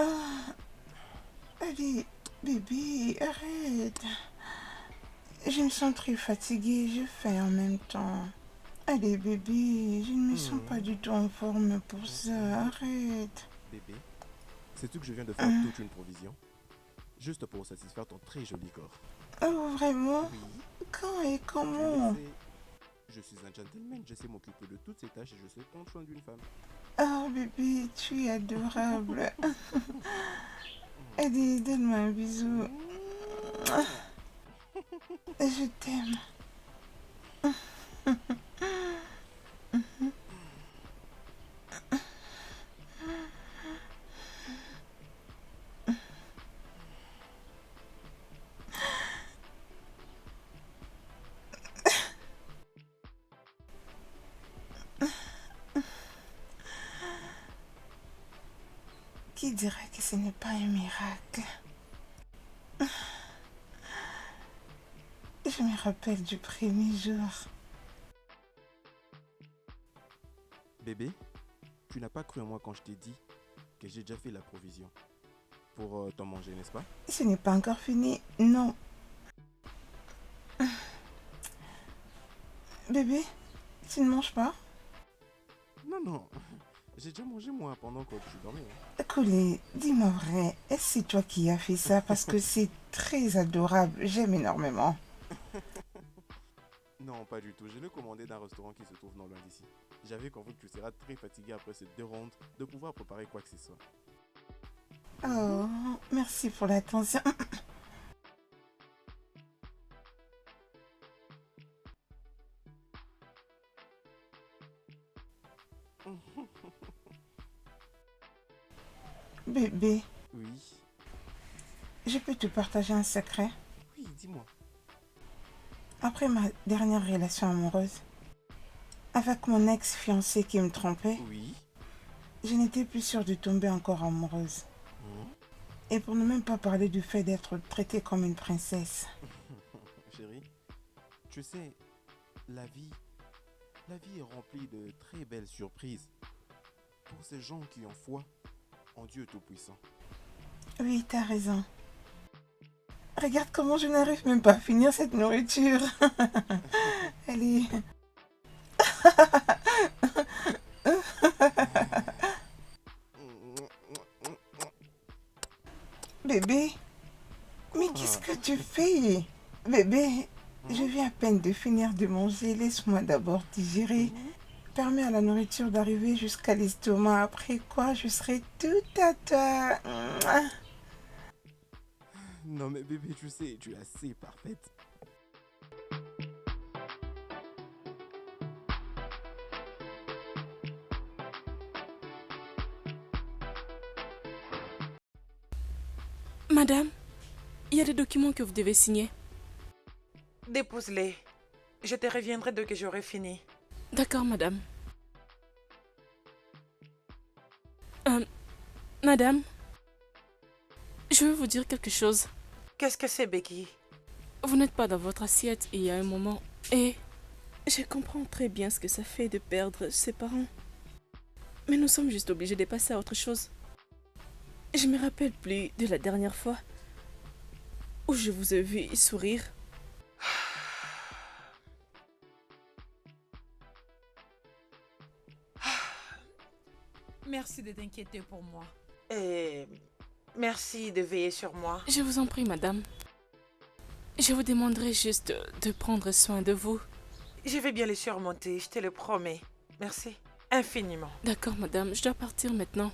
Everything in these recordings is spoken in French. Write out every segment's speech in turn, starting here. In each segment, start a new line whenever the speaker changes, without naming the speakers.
Ah, allez, bébé, arrête. Je me sens très fatiguée, je fais en même temps. Allez, bébé, je ne me sens pas du tout en forme pour ça, arrête.
Bébé, sais-tu que je viens de faire toute une provision? Juste pour satisfaire ton très joli corps.
Oh, vraiment?
Oui,
Quand et
tu le
comment?
sais. Je suis un gentleman, je sais m'occuper de toutes ces tâches et je sais prendre soin d'une femme.
Ah, bébé, tu es adorable. Allez, donne-moi un bisou. Je t'aime. Qui dirait que ce n'est pas un miracle? Je me rappelle du premier jour.
Bébé, tu n'as pas cru en moi quand je t'ai dit que j'ai déjà fait la provision pour t'en manger, n'est-ce pas?
Ce n'est pas encore fini, non. Bébé, tu ne manges pas?
Non, non, j'ai déjà mangé moi pendant que tu dormais.
Coulé, dis-moi vrai, est-ce que c'est toi qui as fait ça? Parce que c'est très adorable, j'aime énormément.
Non, pas du tout. Je l'ai commandé d'un restaurant qui se trouve non loin d'ici. J'avais compris que tu seras très fatigué après ces 2 rondes de pouvoir préparer quoi que ce soit.
Oh, merci pour l'attention. Bébé,
Oui,
je peux te partager un secret?
oui, dis-moi.
Après ma dernière relation amoureuse, avec mon ex-fiancé qui me trompait,
Oui.
je n'étais plus sûre de tomber encore amoureuse.
Hmm?
Et pour ne même pas parler du fait d'être traitée comme une princesse.
Chérie, tu sais, la vie, la vie est remplie de très belles surprises pour ces gens qui ont foi en Dieu Tout-Puissant.
Oui, t'as raison. Regarde comment je n'arrive même pas à finir cette nourriture. Allez. Bébé, mais qu'est-ce
Quoi?
que tu fais? Bébé, je
Hmm?
viens à peine de finir de manger. Laisse-moi d'abord digérer.
Hmm?
Permets à la nourriture d'arriver jusqu'à l'estomac. Après quoi, je serai tout à toi. Mouah.
Non mais bébé, tu sais, tu es assez parfaite.
Madame, il y a des documents que vous devez signer.
Dépose-les. Je te reviendrai dès que j'aurai fini.
D'accord, madame. Madame, je veux vous dire quelque chose.
Qu'est-ce que c'est, Becky?
Vous n'êtes pas dans votre assiette il y a un moment. Et je comprends très bien ce que ça fait de perdre ses parents. Mais nous sommes juste obligés de passer à autre chose. Je me rappelle plus de la dernière fois où je vous ai vu sourire.
Merci de t'inquiéter pour moi.
Et merci de veiller sur moi.
Je vous en prie, madame. Je vous demanderai juste de prendre soin de vous.
Je vais bien les surmonter, je te le promets. Merci infiniment.
D'accord, madame, je dois partir maintenant.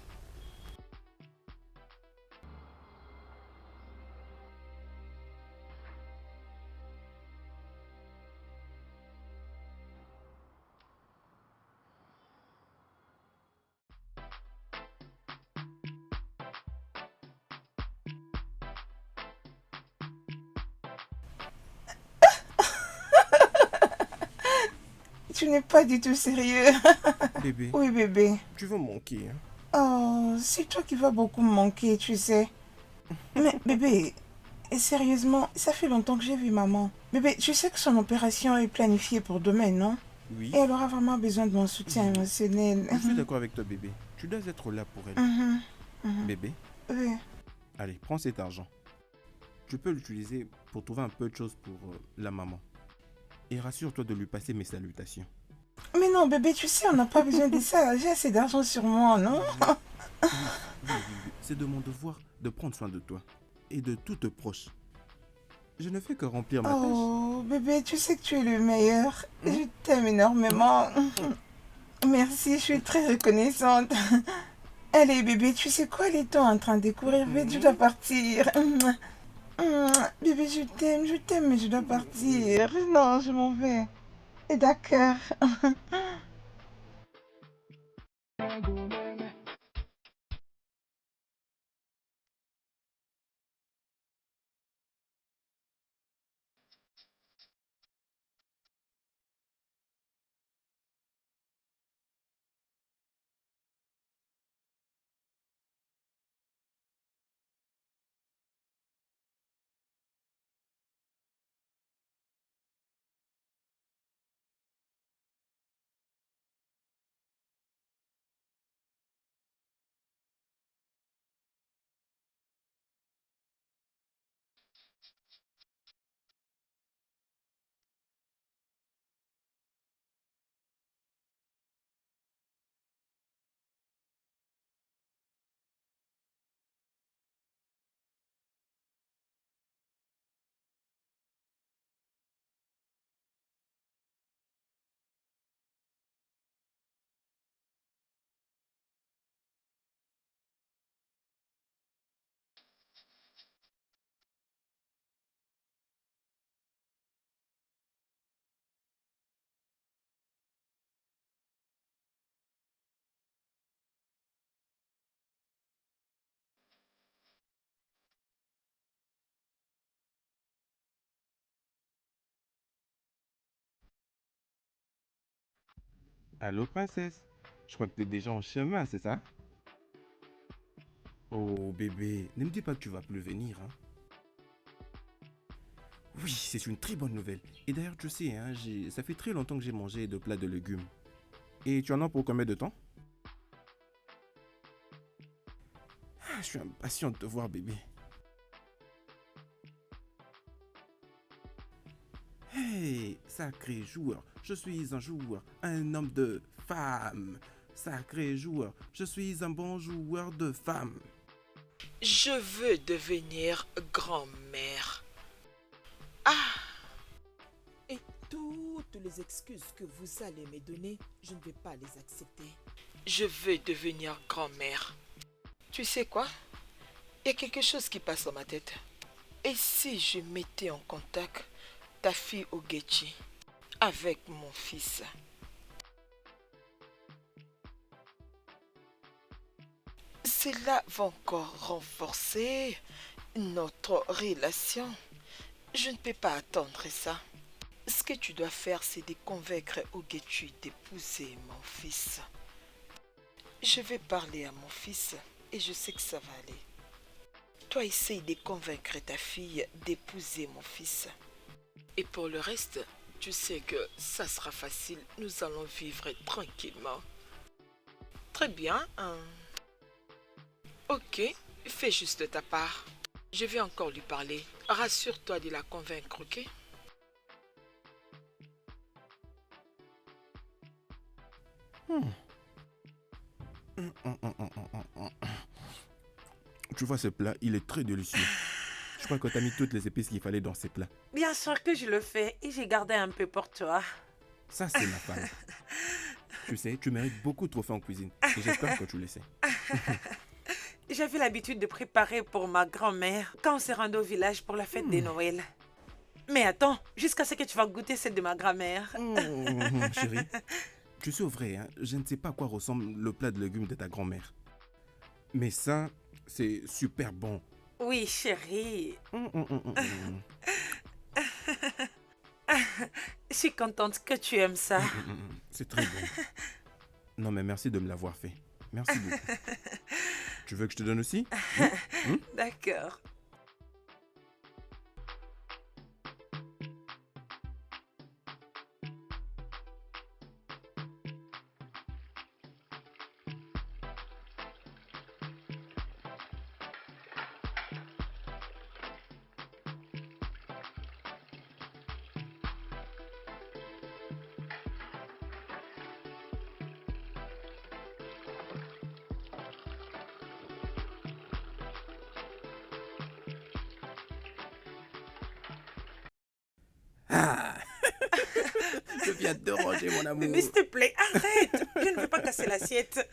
Tu n'es pas du tout sérieux.
Bébé,
Oui, bébé.
tu vas manquer, hein?
Oh, c'est toi qui vas beaucoup me manquer, tu sais. Mais bébé, sérieusement, ça fait longtemps que j'ai vu maman. Bébé, tu sais que son opération est planifiée pour demain, non?
Oui.
Et elle aura vraiment besoin de mon soutien émotionnel.
Je suis d'accord avec toi, bébé. Tu dois être là pour elle.
Mhm, mhm.
Bébé,
Oui.
Allez, prends cet argent. Tu peux l'utiliser pour trouver un peu de choses pour la maman. Et rassure-toi de lui passer mes salutations.
Mais non, bébé, tu sais, on n'a pas besoin de ça. J'ai assez d'argent sur moi, non?
Oui. C'est de mon devoir de prendre soin de toi et de tous tes proches. Je ne fais que remplir ma tâche.
Oh, bébé, tu sais que tu es le meilleur.
Hein?
Je t'aime énormément. Merci, je suis très reconnaissante. Allez, bébé, tu sais quoi, les temps en train de courir vite, je dois partir. Bébé, je t'aime, mais je dois partir. Non, je m'en vais. Et d'accord.
Allô, princesse? Je crois que tu es déjà en chemin, c'est ça? Oh, bébé, ne me dis pas que tu vas plus venir, hein? Oui, c'est une très bonne nouvelle. Et d'ailleurs, tu sais, hein, ça fait très longtemps que j'ai mangé de plats de légumes. Et tu en as pour combien de temps? Je suis impatient de te voir, bébé. Hey, sacré joueur, je suis un joueur, un homme de femme. Sacré joueur, je suis un bon joueur de femme.
Je veux devenir grand-mère. Ah,
Et toutes les excuses que vous allez me donner, je ne vais pas les accepter.
je veux devenir grand-mère. Tu sais quoi? Il y a quelque chose qui passe dans ma tête. Et si je mettais en contact ta fille Ogechi avec mon fils? Cela va encore renforcer notre relation. Je ne peux pas attendre ça. Ce que tu dois faire, c'est de convaincre Ogechi d'épouser mon fils. Je vais parler à mon fils et je sais que ça va aller. Toi, essaye de convaincre ta fille d'épouser mon fils. Et pour le reste, tu sais que ça sera facile. Nous allons vivre tranquillement. Très bien. Ok, fais juste ta part. Je vais encore lui parler. Rassure-toi de la convaincre, ok?
Tu vois ce plat, il est très délicieux. Je crois que tu as mis toutes les épices qu'il fallait dans ces plats.
Bien sûr que je le fais et j'ai gardé un peu pour toi.
Ça, c'est ma femme. Tu sais, tu mérites beaucoup de trophées en cuisine. Et j'espère que tu le sais.
J'avais l'habitude de préparer pour ma grand-mère quand on s'est rendu au village pour la fête de Noël. Mais attends, jusqu'à ce que tu vas goûter celle de ma grand-mère.
Chérie, tu sais au vrai, hein, je ne sais pas à quoi ressemble le plat de légumes de ta grand-mère. Mais ça, c'est super bon.
Oui, chérie. Je suis contente que tu aimes ça.
C'est très bon. Non, mais merci de me l'avoir fait. Merci beaucoup. Tu veux que je te donne aussi?
D'accord.
Ah. Je viens de te ranger, mon amour.
Mais s'il te plaît, arrête. Je ne veux pas casser l'assiette.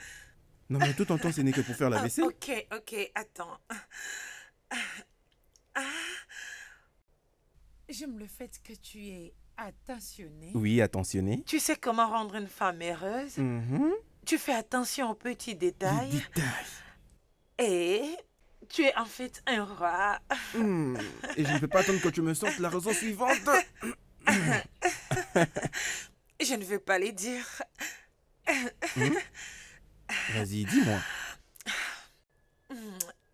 Non, mais tout en temps, ce n'est que pour faire la vaisselle.
Ok, attends. J'aime le fait que tu es attentionné.
Oui, attentionné.
Tu sais comment rendre une femme heureuse. Tu fais attention aux petits détails.
Les détails.
Et tu es en fait un roi.
Et je ne peux pas attendre que tu me sortes la raison suivante.
Je ne veux pas les dire.
Vas-y, dis-moi.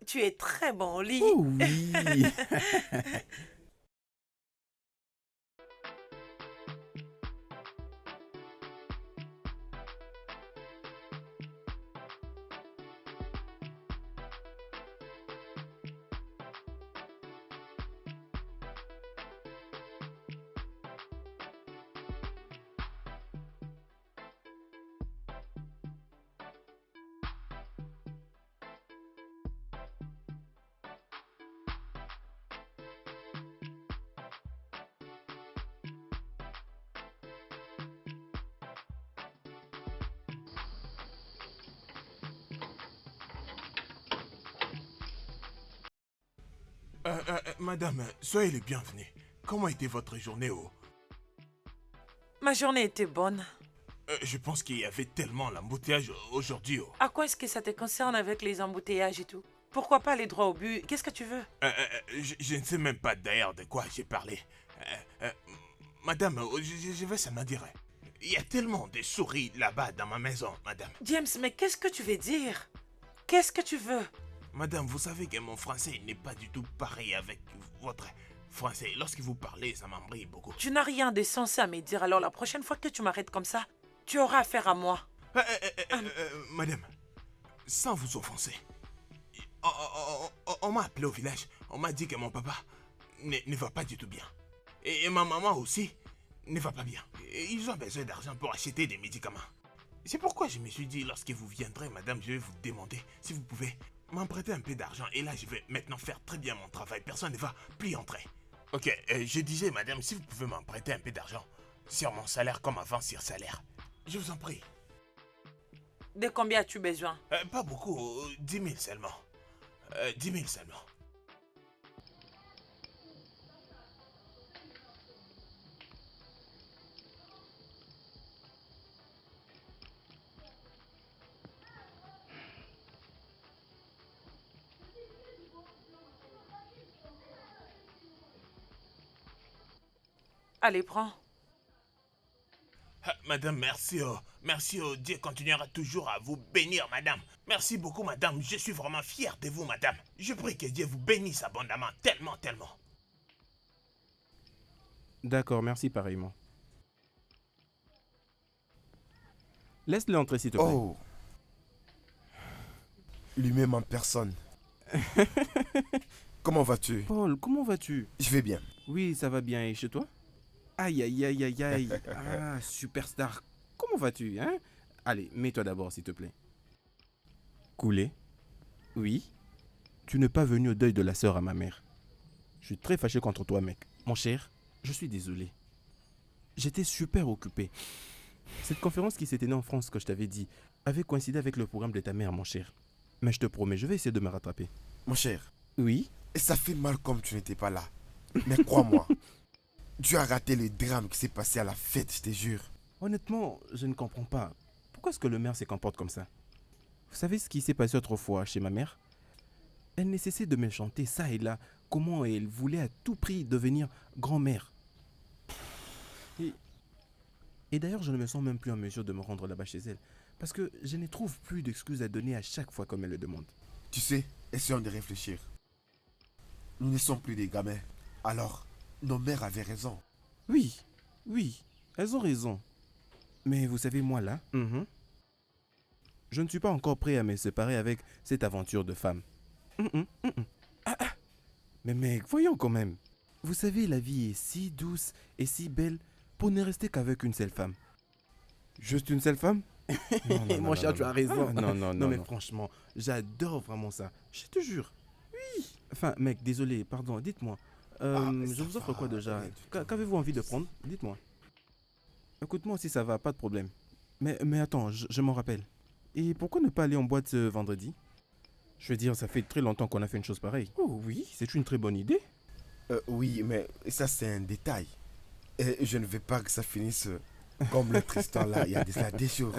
Tu es très bon au lit.
Oh oui.
Madame, soyez les bienvenus. Comment était votre journée
Ma journée était bonne.
Je pense qu'il y avait tellement l'embouteillage aujourd'hui
À quoi est-ce que ça te concerne avec les embouteillages et tout? Pourquoi pas aller droit au but? Qu'est-ce que tu veux?
Je ne sais même pas d'ailleurs de quoi j'ai parlé. Madame, je vais seulement dire. Il y a tellement de souris là-bas dans ma maison, madame.
James, mais qu'est-ce que tu veux dire? Qu'est-ce que tu veux?
Madame, vous savez que mon français n'est pas du tout pareil avec votre français. Lorsque vous parlez, ça m'embrouille beaucoup.
Tu n'as rien de sensé à me dire, alors la prochaine fois que tu m'arrêtes comme ça, tu auras affaire à moi.
Madame, sans vous offenser, on m'a appelé au village. On m'a dit que mon papa ne va pas du tout bien. Et ma maman aussi ne va pas bien. Et ils ont besoin d'argent pour acheter des médicaments. C'est pourquoi je me suis dit, lorsque vous viendrez, madame, je vais vous demander si vous pouvez m'emprunter un peu d'argent. Et là, je vais maintenant faire très bien mon travail. Personne ne va plus entrer. Ok, je disais, madame, si vous pouvez m'emprunter un peu d'argent sur mon salaire comme avant sur salaire. Je vous en prie.
De combien as-tu besoin?
Pas beaucoup, 10 000 seulement. 10 000 seulement.
Allez, prends.
Madame, merci. Merci. Dieu continuera toujours à vous bénir, madame. Merci beaucoup, madame. Je suis vraiment fier de vous, madame. Je prie que Dieu vous bénisse abondamment. Tellement, tellement.
D'accord, merci pareillement. Laisse-le entrer, s'il te plaît.
Oh. Lui-même en personne. Comment vas-tu?
Paul, comment vas-tu?
Je vais bien.
Oui, ça va bien. Et chez toi? Aïe, aïe, aïe, aïe, aïe. Ah, superstar. Comment vas-tu, hein? Allez, mets-toi d'abord, s'il te plaît. Coulé? Oui? Tu n'es pas venu au deuil de la sœur à ma mère. Je suis très fâché contre toi, mec. Mon cher, je suis désolé. J'étais super occupé. Cette conférence qui s'est tenue en France, que je t'avais dit, avait coïncidé avec le programme de ta mère, mon cher. Mais je te promets, je vais essayer de me rattraper.
Mon cher,
Oui?
et ça fait mal comme tu n'étais pas là. Mais crois-moi, tu as raté le drame qui s'est passé à la fête, je te jure.
Honnêtement, je ne comprends pas. Pourquoi est-ce que le maire se comporte comme ça? Vous savez ce qui s'est passé autrefois chez ma mère? Elle ne cessait de me chanter ça et là, comment elle voulait à tout prix devenir grand-mère. Et d'ailleurs, je ne me sens même plus en mesure de me rendre là-bas chez elle. Parce que je ne trouve plus d'excuses à donner à chaque fois comme elle le demande.
Tu sais, essayons de réfléchir. Nous ne sommes plus des gamins. Alors, nos mères avaient raison.
Oui, elles ont raison. Mais vous savez, moi là, je ne suis pas encore prêt à me séparer avec cette aventure de femme. Mais mec, voyons quand même. Vous savez, la vie est si douce et si belle pour ne rester qu'avec une seule femme. Juste une seule femme? Non, mon cher, tu as raison. Non, mais franchement, j'adore vraiment ça. Je te jure. Oui. Enfin, mec, désolé, pardon, dites-moi. Je vous offre quoi déjà? Qu'avez-vous envie de prendre? Dites-moi. Écoute-moi si ça va, pas de problème. Mais attends, je m'en rappelle. Et pourquoi ne pas aller en boîte ce vendredi? Je veux dire, ça fait très longtemps qu'on a fait une chose pareille. Oh oui, c'est une très bonne idée.
Oui, mais ça c'est un détail. Et je ne veux pas que ça finisse comme le Tristan là, il y a déjà des jours.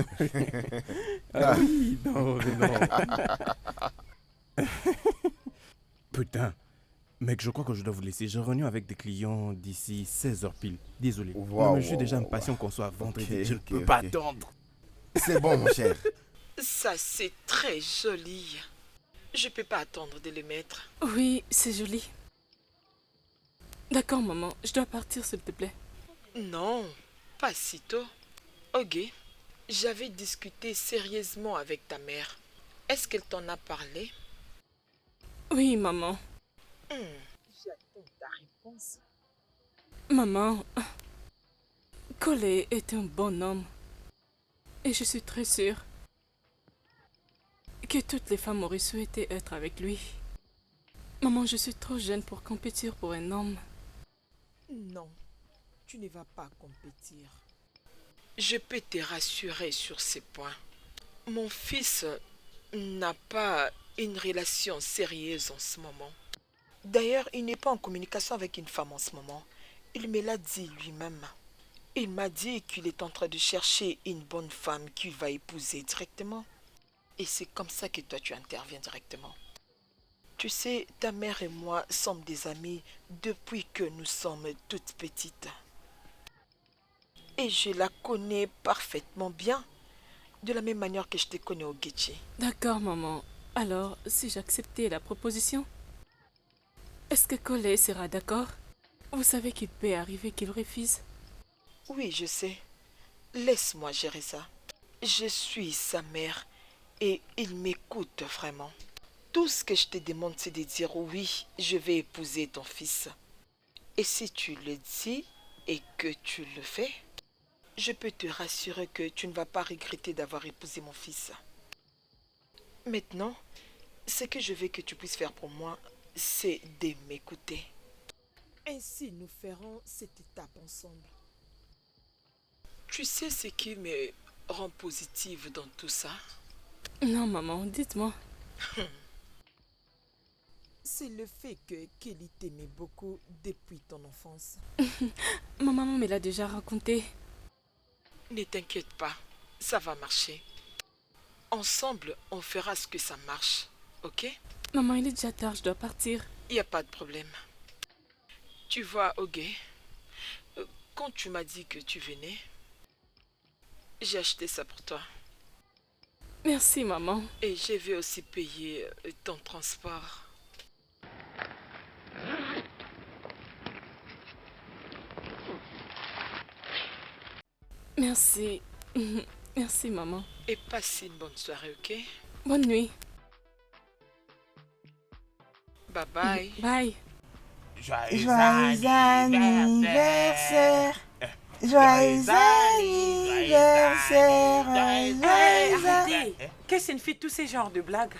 Ah oui, non, mais non. Putain. Mec, je crois que je dois vous laisser. J'ai réunion avec des clients d'ici 16h pile. Désolé. Non, mais je suis déjà impatient qu'on soit vendredi.
Ok,
Je ne
ok,
peux pas
ok.
attendre.
C'est bon, mon cher.
Ça, c'est très joli. Je peux pas attendre de le mettre.
Oui, c'est joli. D'accord, maman. Je dois partir, s'il te plaît.
Non, pas si tôt. Ok, j'avais discuté sérieusement avec ta mère. Est-ce qu'elle t'en a parlé?
Oui, maman.
J'attends ta réponse.
Maman, Collet est un bon homme. Et je suis très sûre que toutes les femmes auraient souhaité être avec lui. Maman, je suis trop jeune pour compétir pour un homme.
Non, tu ne vas pas compétir.
Je peux te rassurer sur ces points. Mon fils n'a pas une relation sérieuse en ce moment. D'ailleurs, il n'est pas en communication avec une femme en ce moment. Il me l'a dit lui-même. Il m'a dit qu'il est en train de chercher une bonne femme qu'il va épouser directement. Et c'est comme ça que toi tu interviens directement. Tu sais, ta mère et moi sommes des amis depuis que nous sommes toutes petites. Et je la connais parfaitement bien, de la même manière que je te connais au Getchi.
D'accord, maman. Alors, si j'acceptais la proposition, est-ce que Collet sera d'accord? Vous savez qu'il peut arriver qu'il refuse.
Oui, je sais. Laisse-moi gérer ça. Je suis sa mère et il m'écoute vraiment. Tout ce que je te demande, c'est de dire oui, je vais épouser ton fils. Et si tu le dis et que tu le fais, je peux te rassurer que tu ne vas pas regretter d'avoir épousé mon fils. Maintenant, ce que je veux que tu puisses faire pour moi, c'est de m'écouter.
Ainsi, nous ferons cette étape ensemble.
Tu sais ce qui me rend positive dans tout ça?
Non, maman, dites-moi.
C'est le fait que Kelly t'aimait beaucoup depuis ton enfance.
Ma maman me l'a déjà raconté.
Ne t'inquiète pas, ça va marcher. Ensemble, on fera ce que ça marche, ok?
Maman, il est déjà tard, je dois partir.
Il n'y a pas de problème. Tu vois, Ogé, quand tu m'as dit que tu venais, j'ai acheté ça pour toi.
Merci, maman.
Et je vais aussi payer ton transport.
Merci. Merci, maman.
Et passe une bonne soirée, ok?
Bonne nuit.
Bye bye.
Bye.
Joyeux anniversaire. Joyeux anniversaire. Joyeux
Arrêtez. Que signifient tous ces genres de blagues?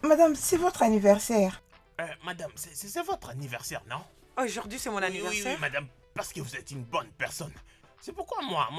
Madame, c'est votre anniversaire.
Madame, c'est votre anniversaire, non?
Aujourd'hui, c'est mon
Oui,
anniversaire.
madame, parce que vous êtes une bonne personne. C'est pourquoi moi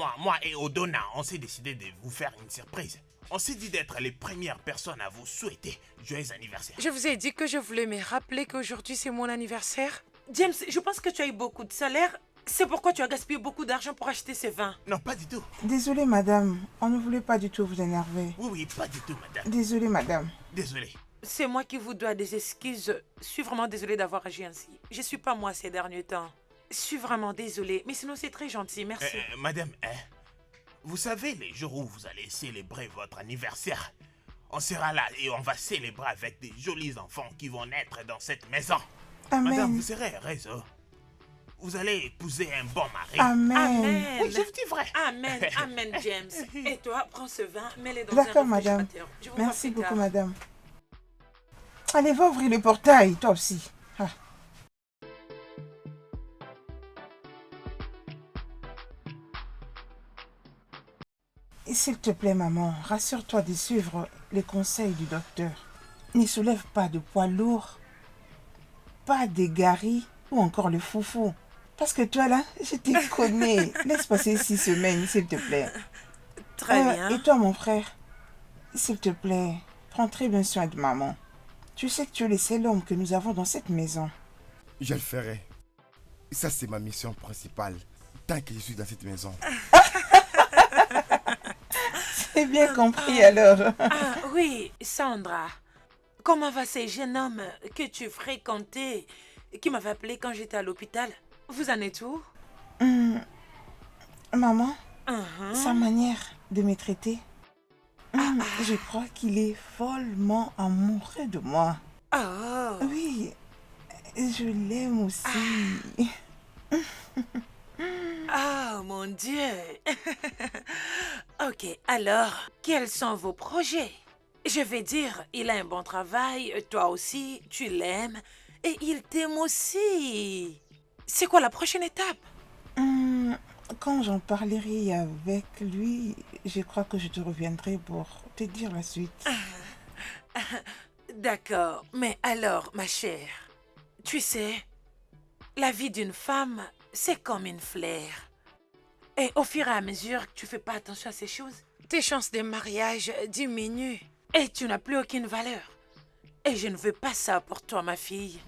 et Odona, on s'est décidé de vous faire une surprise. On s'est dit d'être les premières personnes à vous souhaiter joyeux anniversaire.
Je vous ai dit que je voulais me rappeler qu'aujourd'hui, c'est mon anniversaire. James, je pense que tu as eu beaucoup de salaire. C'est pourquoi tu as gaspillé beaucoup d'argent pour acheter ces vins.
Non, pas du tout.
Désolée, madame. On ne voulait pas du tout vous énerver.
Oui, pas du tout, madame.
Désolée, madame.
Désolé.
C'est moi qui vous dois des excuses. Je suis vraiment désolée d'avoir agi ainsi. Je suis pas moi ces derniers temps. Je suis vraiment désolée, mais sinon c'est très gentil, merci.
Madame, vous savez, les jours où vous allez célébrer votre anniversaire, on sera là et on va célébrer avec des jolis enfants qui vont naître dans cette maison.
Amen.
Madame, vous serez heureuse. Vous allez épouser un bon mari.
Amen.
Amen.
Oui, je vous dis vrai.
Amen, amen, James. Et toi, prends ce vin, mets-le dans un
D'accord, madame.
réfrigérateur. Je vous
Merci
vois plus
beaucoup,
tard.
madame. Allez, va ouvrir le portail, toi aussi. Ah. Et s'il te plaît, maman, rassure-toi de suivre les conseils du docteur. Ne soulève pas de poids lourds, pas d'égarés ou encore le foufou. Parce que toi là, je te connais. Laisse passer 6 semaines, s'il te plaît.
Très bien.
Et toi, mon frère, s'il te plaît, prends très bien soin de maman. Tu sais que tu es le seul homme que nous avons dans cette maison.
Je le ferai. Ça, c'est ma mission principale. Tant que je suis dans cette maison.
C'est bien compris alors.
Ah oui, Sandra. Comment va ces jeunes hommes que tu fréquentais, qui m'avaient appelé quand j'étais à l'hôpital? Vous en êtes où?
Maman,
Mhm.
sa manière de me traiter, je crois qu'il est follement amoureux de moi.
Oh.
Oui, je l'aime aussi.
Oh mon Dieu. Ok, alors, quels sont vos projets? Je vais dire, il a un bon travail, toi aussi, tu l'aimes, et il t'aime aussi. C'est quoi la prochaine étape?
Quand j'en parlerai avec lui, je crois que je te reviendrai pour te dire la suite.
D'accord, mais alors, ma chère, tu sais, la vie d'une femme, c'est comme une fleur. Et au fur et à mesure que tu fais pas attention à ces choses, tes chances de mariage diminuent et tu n'as plus aucune valeur. Et je ne veux pas ça pour toi, ma fille.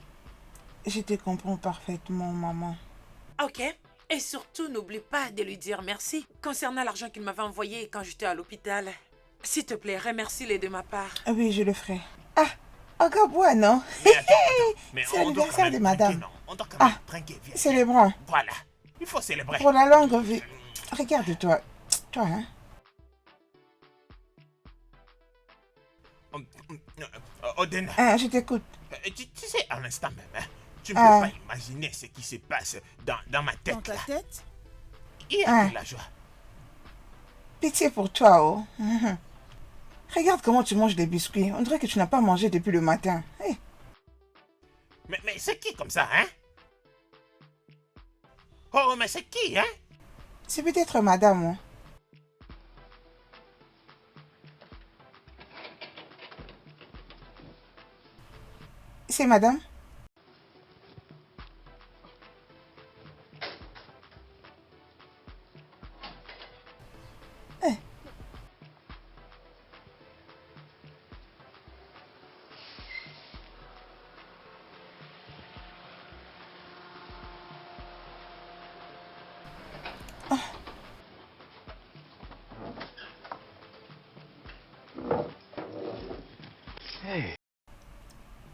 Je te comprends parfaitement, maman.
Ok? Et surtout, n'oublie pas de lui dire merci concernant l'argent qu'il m'avait envoyé quand j'étais à l'hôpital. S'il te plaît, remercie-les de ma part.
Oui, je le ferai. Ah, Agabois, non?
Mais attends, mais
C'est
on doit
l'anniversaire
quand même
de madame.
trinquer, non? On doit quand même
Ah,
trinquer, viens.
Célébrons.
Voilà, il faut célébrer.
Pour la longue vie. Regarde-toi. Toi, hein?
Oden,
Je t'écoute.
tu sais, à l'instant même, hein, tu ne
Ah.
peux pas imaginer ce qui se passe dans ma tête.
Dans ta
là.
tête?
Il y
Ah.
a de la joie.
Pitié pour toi, oh. Regarde comment tu manges des biscuits. On dirait que tu n'as pas mangé depuis le matin. Hey,
Mais c'est qui comme ça, hein? Oh, mais c'est qui, hein?
c'est peut-être madame, oh. C'est madame?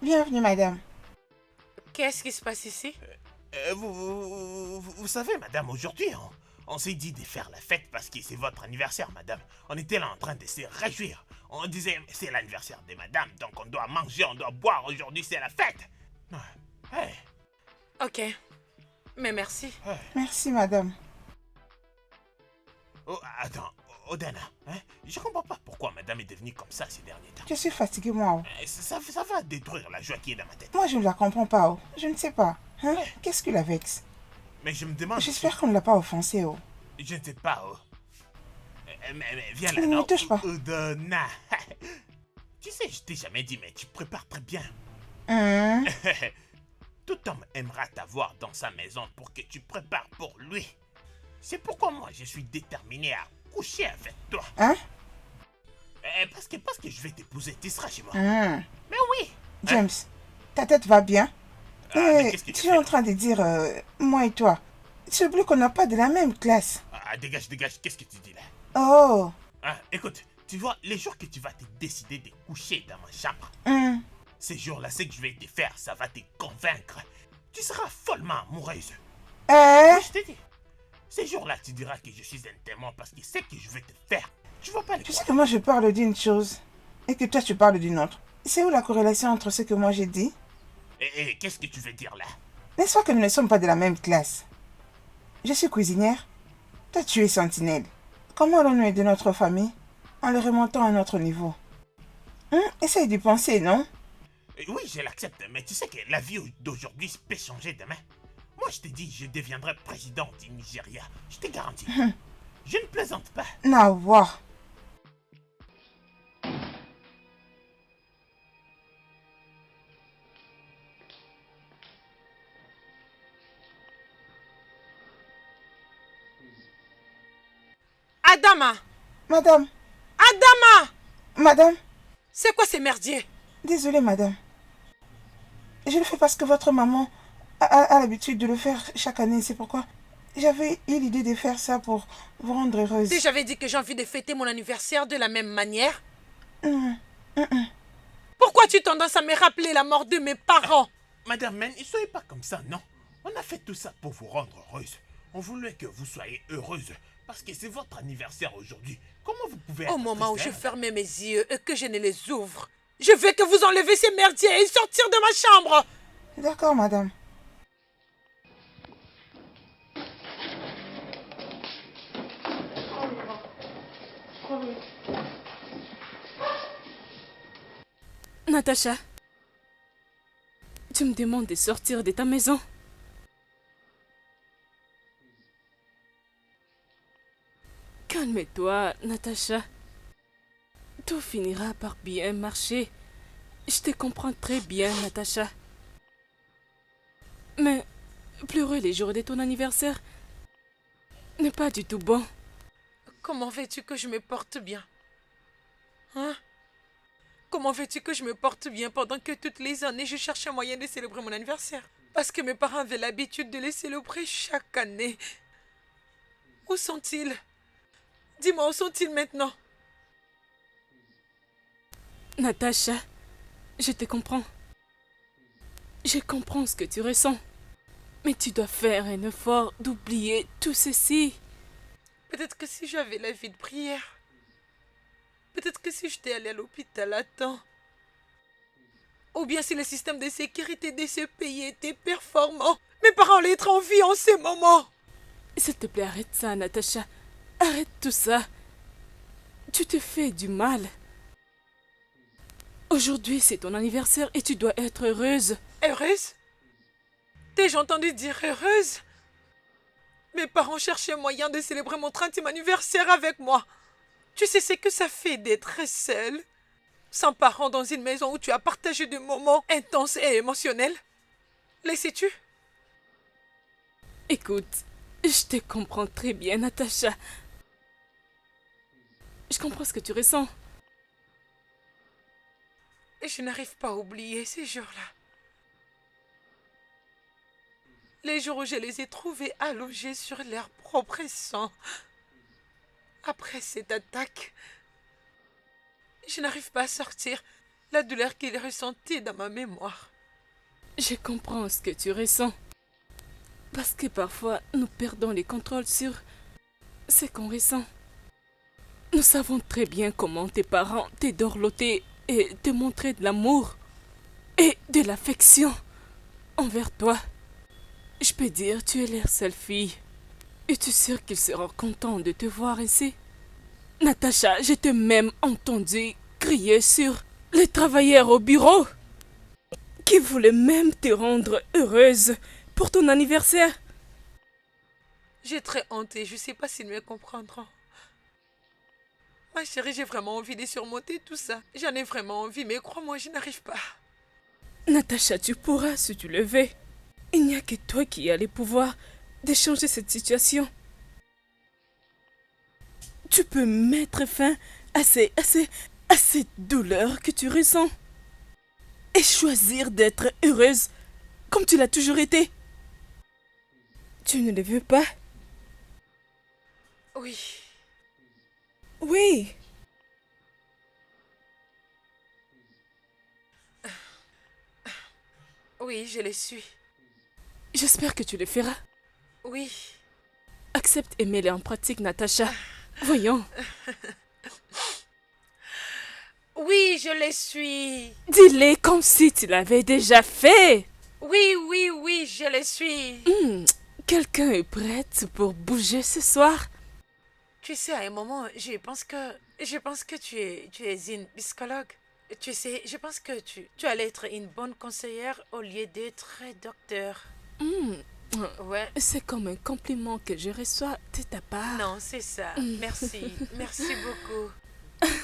Bienvenue, madame.
Qu'est-ce qui se passe ici?
Vous savez, madame, aujourd'hui, on s'est dit de faire la fête parce que c'est votre anniversaire, madame. On était là en train de se réjouir. On disait, c'est l'anniversaire de madame, donc on doit manger, on doit boire. Aujourd'hui, c'est la fête. Hey,
Ok, mais merci.
Merci, madame.
oh, attends, Odena, hein? Je comprends pas pourquoi madame est devenue comme ça ces derniers temps.
Je suis fatiguée, moi, oh.
Ça va détruire la joie qui est dans ma tête.
Moi, je ne la comprends pas, oh. Je ne sais pas. Hein? Qu'est-ce qui la vexe?
Mais je me demande...
J'espère qu'on ne l'a pas offensée, oh.
Je ne sais pas, oh. Mais viens là,
Ne me
non?
touche pas.
Odena. Tu sais, je t'ai jamais dit, mais tu prépares très bien. Tout homme aimera t'avoir dans sa maison pour que tu prépares pour lui. C'est pourquoi moi, je suis déterminé à coucher avec toi.
Hein?
Parce que je vais t'épouser, tu seras chez moi.
Hum.
Mais oui.
James, ta tête va bien?
Mais qu'est-ce que tu
Tu es
fais
en train de dire, moi et toi, tu oublies qu'on n'a pas de la même classe.
Dégage, qu'est-ce que tu dis là?
Oh.
Écoute, tu vois, les jours que tu vas te décider de coucher dans ma chambre, ces jours-là, ce que je vais te faire, ça va te convaincre. Tu seras follement amoureuse. Oui, je t'ai dit. Ces jours-là, tu diras que je suis un témoin parce que c'est que je vais te faire. Tu vas pas le
Tu sais
croire.
que moi je parle d'une chose et que toi tu parles d'une autre. C'est où la corrélation entre ce que moi j'ai dit?
Et qu'est-ce que tu veux dire là?
N'est-ce pas que nous ne sommes pas de la même classe? Je suis cuisinière. Toi tu es sentinelle. Comment allons-nous aider notre famille en le remontant à notre niveau? Essaye d'y penser, non?
Oui, je l'accepte, mais tu sais que la vie d'aujourd'hui peut changer demain. Moi, je t'ai dit, je deviendrai président du Nigeria. Je te garantis. Je ne plaisante pas.
Nawa.
Adama!
Madame,
Adama!
madame,
C'est quoi ces merdiers?
désolée, madame. Je le fais parce que votre maman a l'habitude de le faire chaque année. C'est pourquoi j'avais eu l'idée de faire ça pour vous rendre heureuse.
Si j'avais dit que j'ai envie de fêter mon anniversaire de la même manière, pourquoi tu tendances à me rappeler la mort de mes parents?
Madame Men, ne soyez pas comme ça, non. On a fait tout ça pour vous rendre heureuse. On voulait que vous soyez heureuse parce que c'est votre anniversaire aujourd'hui. Comment vous pouvez être
Au moment où
triste,
je
hein?
fermais mes yeux et que je ne les ouvre, je veux que vous enlevez ces merdiers et sortir de ma chambre.
D'accord, madame.
Natacha, tu me demandes de sortir de ta maison. Calme-toi, Natacha. Tout finira par bien marcher. Je te comprends très bien, Natacha. Mais pleurer les jours de ton anniversaire n'est pas du tout bon.
Comment veux-tu que je me porte bien? Hein? Comment veux-tu que je me porte bien pendant que toutes les années je cherche un moyen de célébrer mon anniversaire? Parce que mes parents avaient l'habitude de les célébrer chaque année. Où sont-ils? Dis-moi, où sont-ils maintenant?
Natacha, je te comprends. Je comprends ce que tu ressens. Mais tu dois faire un effort d'oublier tout ceci.
Peut-être que si j'avais la vie de prière, peut-être que si j'étais allée à l'hôpital à temps, ou bien si le système de sécurité de ce pays était performant, mes parents allaient être en vie en ces moments.
S'il te plaît, arrête ça, Natacha. Arrête tout ça. Tu te fais du mal. Aujourd'hui, c'est ton anniversaire et tu dois être heureuse.
Heureuse? T'ai-je entendu dire heureuse? Mes parents cherchaient moyen de célébrer mon 30e anniversaire avec moi. Tu sais ce que ça fait d'être seule, sans parents dans une maison où tu as partagé des moments intenses et émotionnels? Les sais-tu?
Écoute, je te comprends très bien, Natacha. Je comprends ce que tu ressens.
Et je n'arrive pas à oublier ces jours-là. Les jours où je les ai trouvés allongés sur leur propre sang. Après cette attaque, je n'arrive pas à sortir la douleur qu'ils ressentaient dans ma mémoire.
Je comprends ce que tu ressens. Parce que parfois, nous perdons les contrôles sur ce qu'on ressent. Nous savons très bien comment tes parents t'ont dorloté et te montraient de l'amour et de l'affection envers toi. Je peux dire, tu es leur seule fille. Es-tu sûre qu'ils seront contents de te voir ainsi? Natacha, je t'ai même entendu crier sur les travailleurs au bureau qui voulaient même te rendre heureuse pour ton anniversaire.
J'ai très honte et je ne sais pas s'ils me comprendront. Ma chérie, j'ai vraiment envie de surmonter tout ça. J'en ai vraiment envie, mais crois-moi, je n'arrive pas.
Natacha, tu pourras si tu le veux. Il n'y a que toi qui as les pouvoirs de changer cette situation. Tu peux mettre fin à cette douleur que tu ressens. Et choisir d'être heureuse comme tu l'as toujours été. Tu ne le veux pas?
Oui.
Oui.
Oui, je le suis.
J'espère que tu le feras.
Oui.
Accepte et mets-le en pratique, Natacha. Voyons.
Oui, je le suis.
Dis-le comme si tu l'avais déjà fait.
Oui, oui, oui, je le suis.
Quelqu'un est prête pour bouger ce soir?
Tu sais, à un moment, je pense que tu es une psychologue. Tu sais, je pense que tu allais être une bonne conseillère au lieu d'être docteur. Ouais.
C'est comme un compliment que je reçois de ta part.
Non, c'est ça. Merci. Merci beaucoup.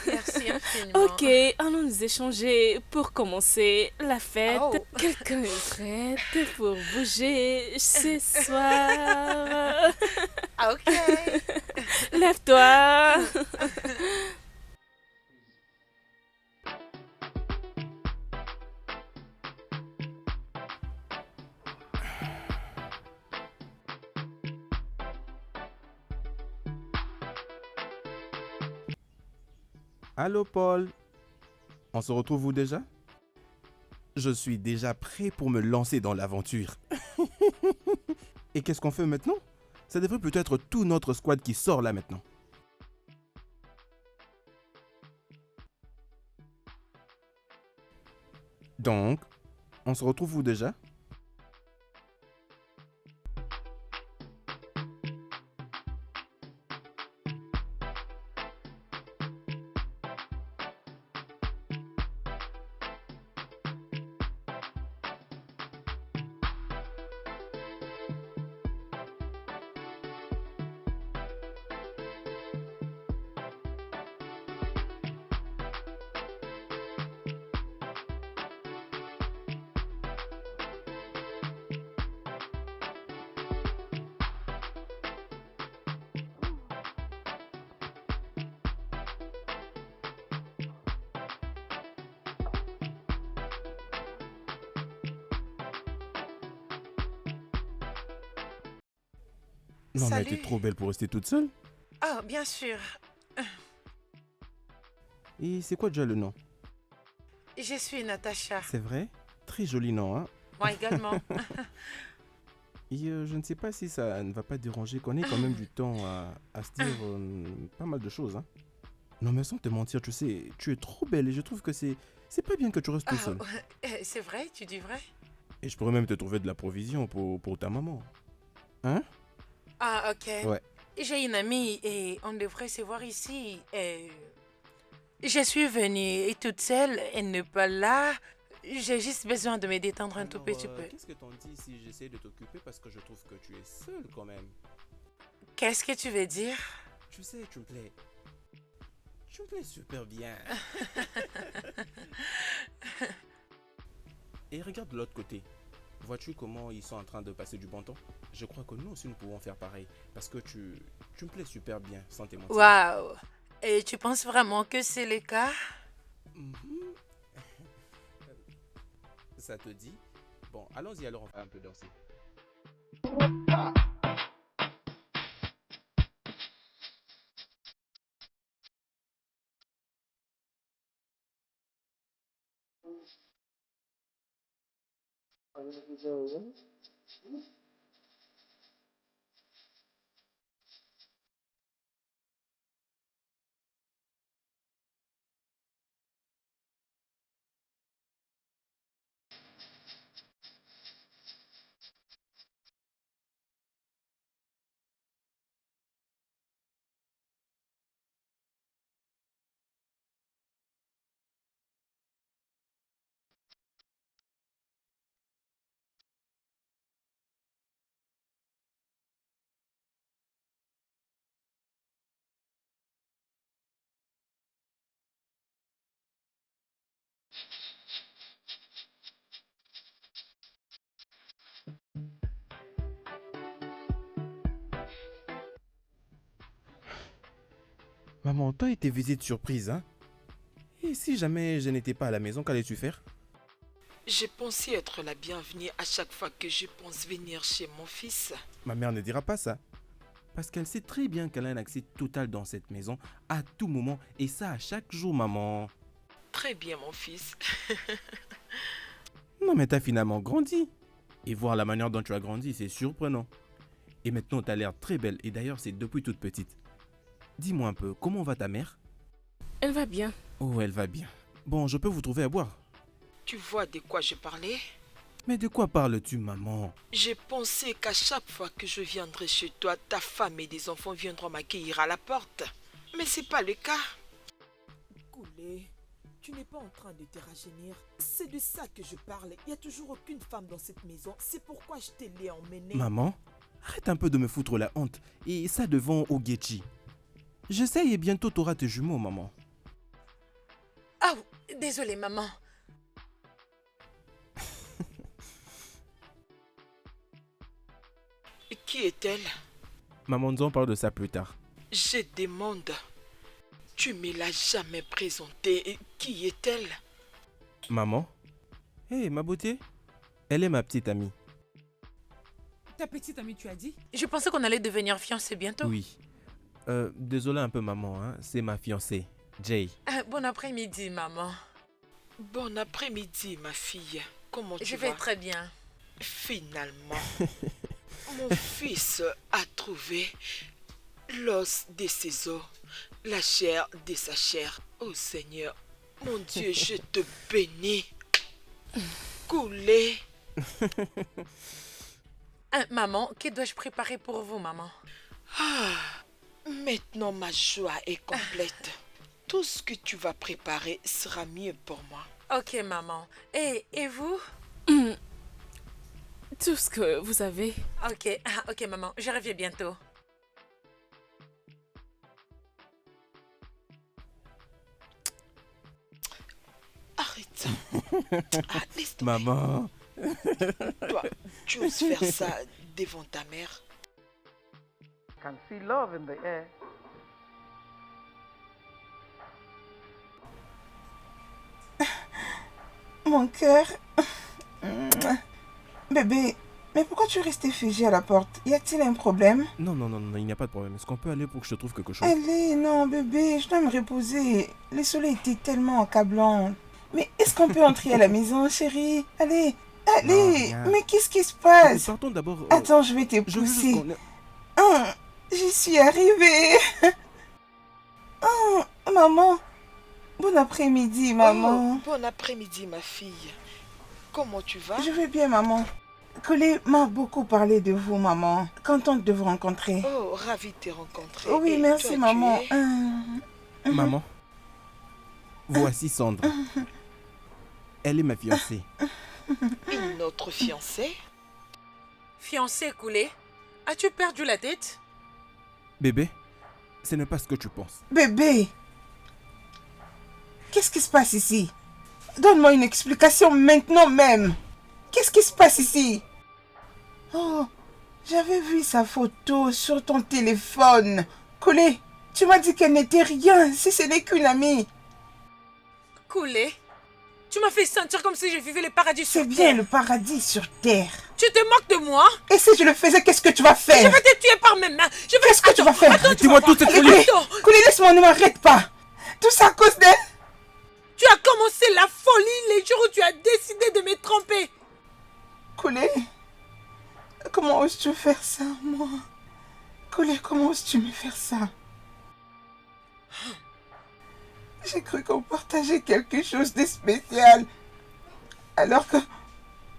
Merci infiniment.
Ok, allons nous échanger pour commencer la fête.
Oh.
Quelqu'un est prête pour bouger ce soir.
Ah, ok.
Lève-toi.
Allô Paul, on se retrouve où déjà? Je suis déjà prêt pour me lancer dans l'aventure. Et qu'est-ce qu'on fait maintenant? Ça devrait plutôt être tout notre squad qui sort là maintenant. Donc, on se retrouve où déjà? Non mais
Salut.
t'es trop belle pour rester toute seule.
Oh, bien sûr.
Et c'est quoi déjà le nom?
Je suis Natacha.
C'est vrai? Très joli nom, hein?
Moi également.
Et je ne sais pas si ça ne va pas déranger qu'on ait quand même du temps à se dire pas mal de choses, hein? Non mais sans te mentir, tu sais, tu es trop belle et je trouve que c'est pas bien que tu restes tout seul.
C'est vrai, tu dis vrai?
Et je pourrais même te trouver de la provision pour ta maman. Hein?
Ah, ok.
Ouais.
J'ai une amie et on devrait se voir ici. Je suis venue toute seule, elle n'est pas là. J'ai juste besoin de me détendre un tout petit peu.
Qu'est-ce que t'en dis si j'essaie de t'occuper parce que je trouve que tu es seule quand même?
Qu'est-ce que tu veux dire?
Tu sais, tu me plais. Tu me plais super bien. Et regarde de l'autre côté. Vois-tu comment ils sont en train de passer du bon temps? Je crois que nous aussi nous pouvons faire pareil. Parce que tu me plais super bien, sans te mentir.
Waouh! Et tu penses vraiment que c'est le cas?
Mhm. Ça te dit? Bon, allons-y alors, on va un peu danser. Maman, toi et tes visites surprises, hein? Et si jamais je n'étais pas à la maison, qu'allais-tu faire?
J'ai pensé être la bienvenue à chaque fois que je pense venir chez mon fils.
Ma mère ne dira pas ça. Parce qu'elle sait très bien qu'elle a un accès total dans cette maison à tout moment. Et ça à chaque jour, maman.
Très bien, mon fils.
Non mais t'as finalement grandi. Et voir la manière dont tu as grandi, c'est surprenant. Et maintenant, t'as l'air très belle. Et d'ailleurs, c'est depuis toute petite. Dis-moi un peu, comment va ta mère?
Elle va bien.
Oh, elle va bien. Bon, je peux vous trouver à boire.
Tu vois de quoi je parlais?
Mais de quoi parles-tu, maman?
J'ai pensé qu'à chaque fois que je viendrai chez toi, ta femme et des enfants viendront m'accueillir à la porte. Mais c'est pas le cas.
Koulé, tu n'es pas en train de te rajeunir. C'est de ça que je parle. Il n'y a toujours aucune femme dans cette maison. C'est pourquoi je te l'ai emmenée.
Maman, arrête un peu de me foutre la honte. Et ça devant Ogechi. J'essaye et bientôt t'auras tes jumeaux, maman.
Désolée, maman.
Qui est-elle?
Maman, nous en parle de ça plus tard.
Je demande. Tu me l'as jamais présentée. Qui est-elle?
Maman? Hé, ma beauté? Elle est ma petite amie.
Ta petite amie, tu as dit?
Je pensais qu'on allait devenir fiancés bientôt.
Oui. Désolé un peu, maman, hein. C'est ma fiancée, Jay.
Bon après-midi, maman.
Bon après-midi, ma fille. Comment tu
Je
vas?
vais très bien.
Finalement, mon fils a trouvé l'os de ses os, la chair de sa chair. Oh Seigneur, mon Dieu, je te bénis. Coulé.
Maman, que dois-je préparer pour vous, maman?
Maintenant, ma joie est complète. Tout ce que tu vas préparer sera mieux pour moi.
Ok, maman. Et vous?
Tout ce que vous avez.
Ok, ok, maman. Je reviens bientôt.
Arrête. Laisse tomber.
Maman.
Toi, tu oses faire ça devant ta mère?
Can see love in the air.
Mon cœur. Bébé, mais pourquoi tu restes figé à la porte? Y a-t-il un problème?
Non, non, non, non, il n'y a pas de problème. Est-ce qu'on peut aller pour que je te trouve quelque chose?
Allez, non, bébé, je dois me reposer. Le soleil était tellement accablant. Mais est-ce qu'on peut entrer à la maison, chérie? Allez, allez.
rien.
Mais qu'est-ce qui se passe?
Partons d'abord.
Attends, je vais te
je veux juste
pousser.
qu'on-
Oh, j'y suis arrivée. Oh, maman. Bon après-midi, maman.
Oh, bon après-midi, ma fille. Comment tu vas?
Je vais bien, maman. Colé m'a beaucoup parlé de vous, maman. Contente de vous rencontrer.
Oh, ravie de te rencontrer.
Oui,
Et
merci,
toi,
maman.
tu es?
Maman. Voici Sandra. Elle est ma fiancée.
Une autre fiancée?
Fiancé coulé, as-tu perdu la tête?
Bébé, ce n'est pas ce que tu penses.
Bébé, qu'est-ce qui se passe ici? Donne-moi une explication maintenant même. Qu'est-ce qui se passe ici? Oh, j'avais vu sa photo sur ton téléphone. Colé, tu m'as dit qu'elle n'était rien, si ce n'est qu'une amie.
Coulé, tu m'as fait sentir comme si je vivais le paradis sur
C'est bien
terre.
le paradis sur terre.
Tu te moques de moi?
Et si je le faisais, qu'est-ce que tu vas
Je
faire?
vais te tuer par mes mains. Je vais...
Qu'est-ce que tu vas faire?
Attends, tu
Dis-moi
vas
tout,
voir.
cette
Allez,
folie.
Colé,
Attends.
Colé, laisse-moi, ne m'arrête pas. Tout ça à cause d'elle.
Tu as commencé la folie les jours où tu as décidé de me tromper.
Colé, comment oses-tu faire ça, moi? Colé, comment oses-tu me faire ça? J'ai cru qu'on partageait quelque chose de spécial. Alors que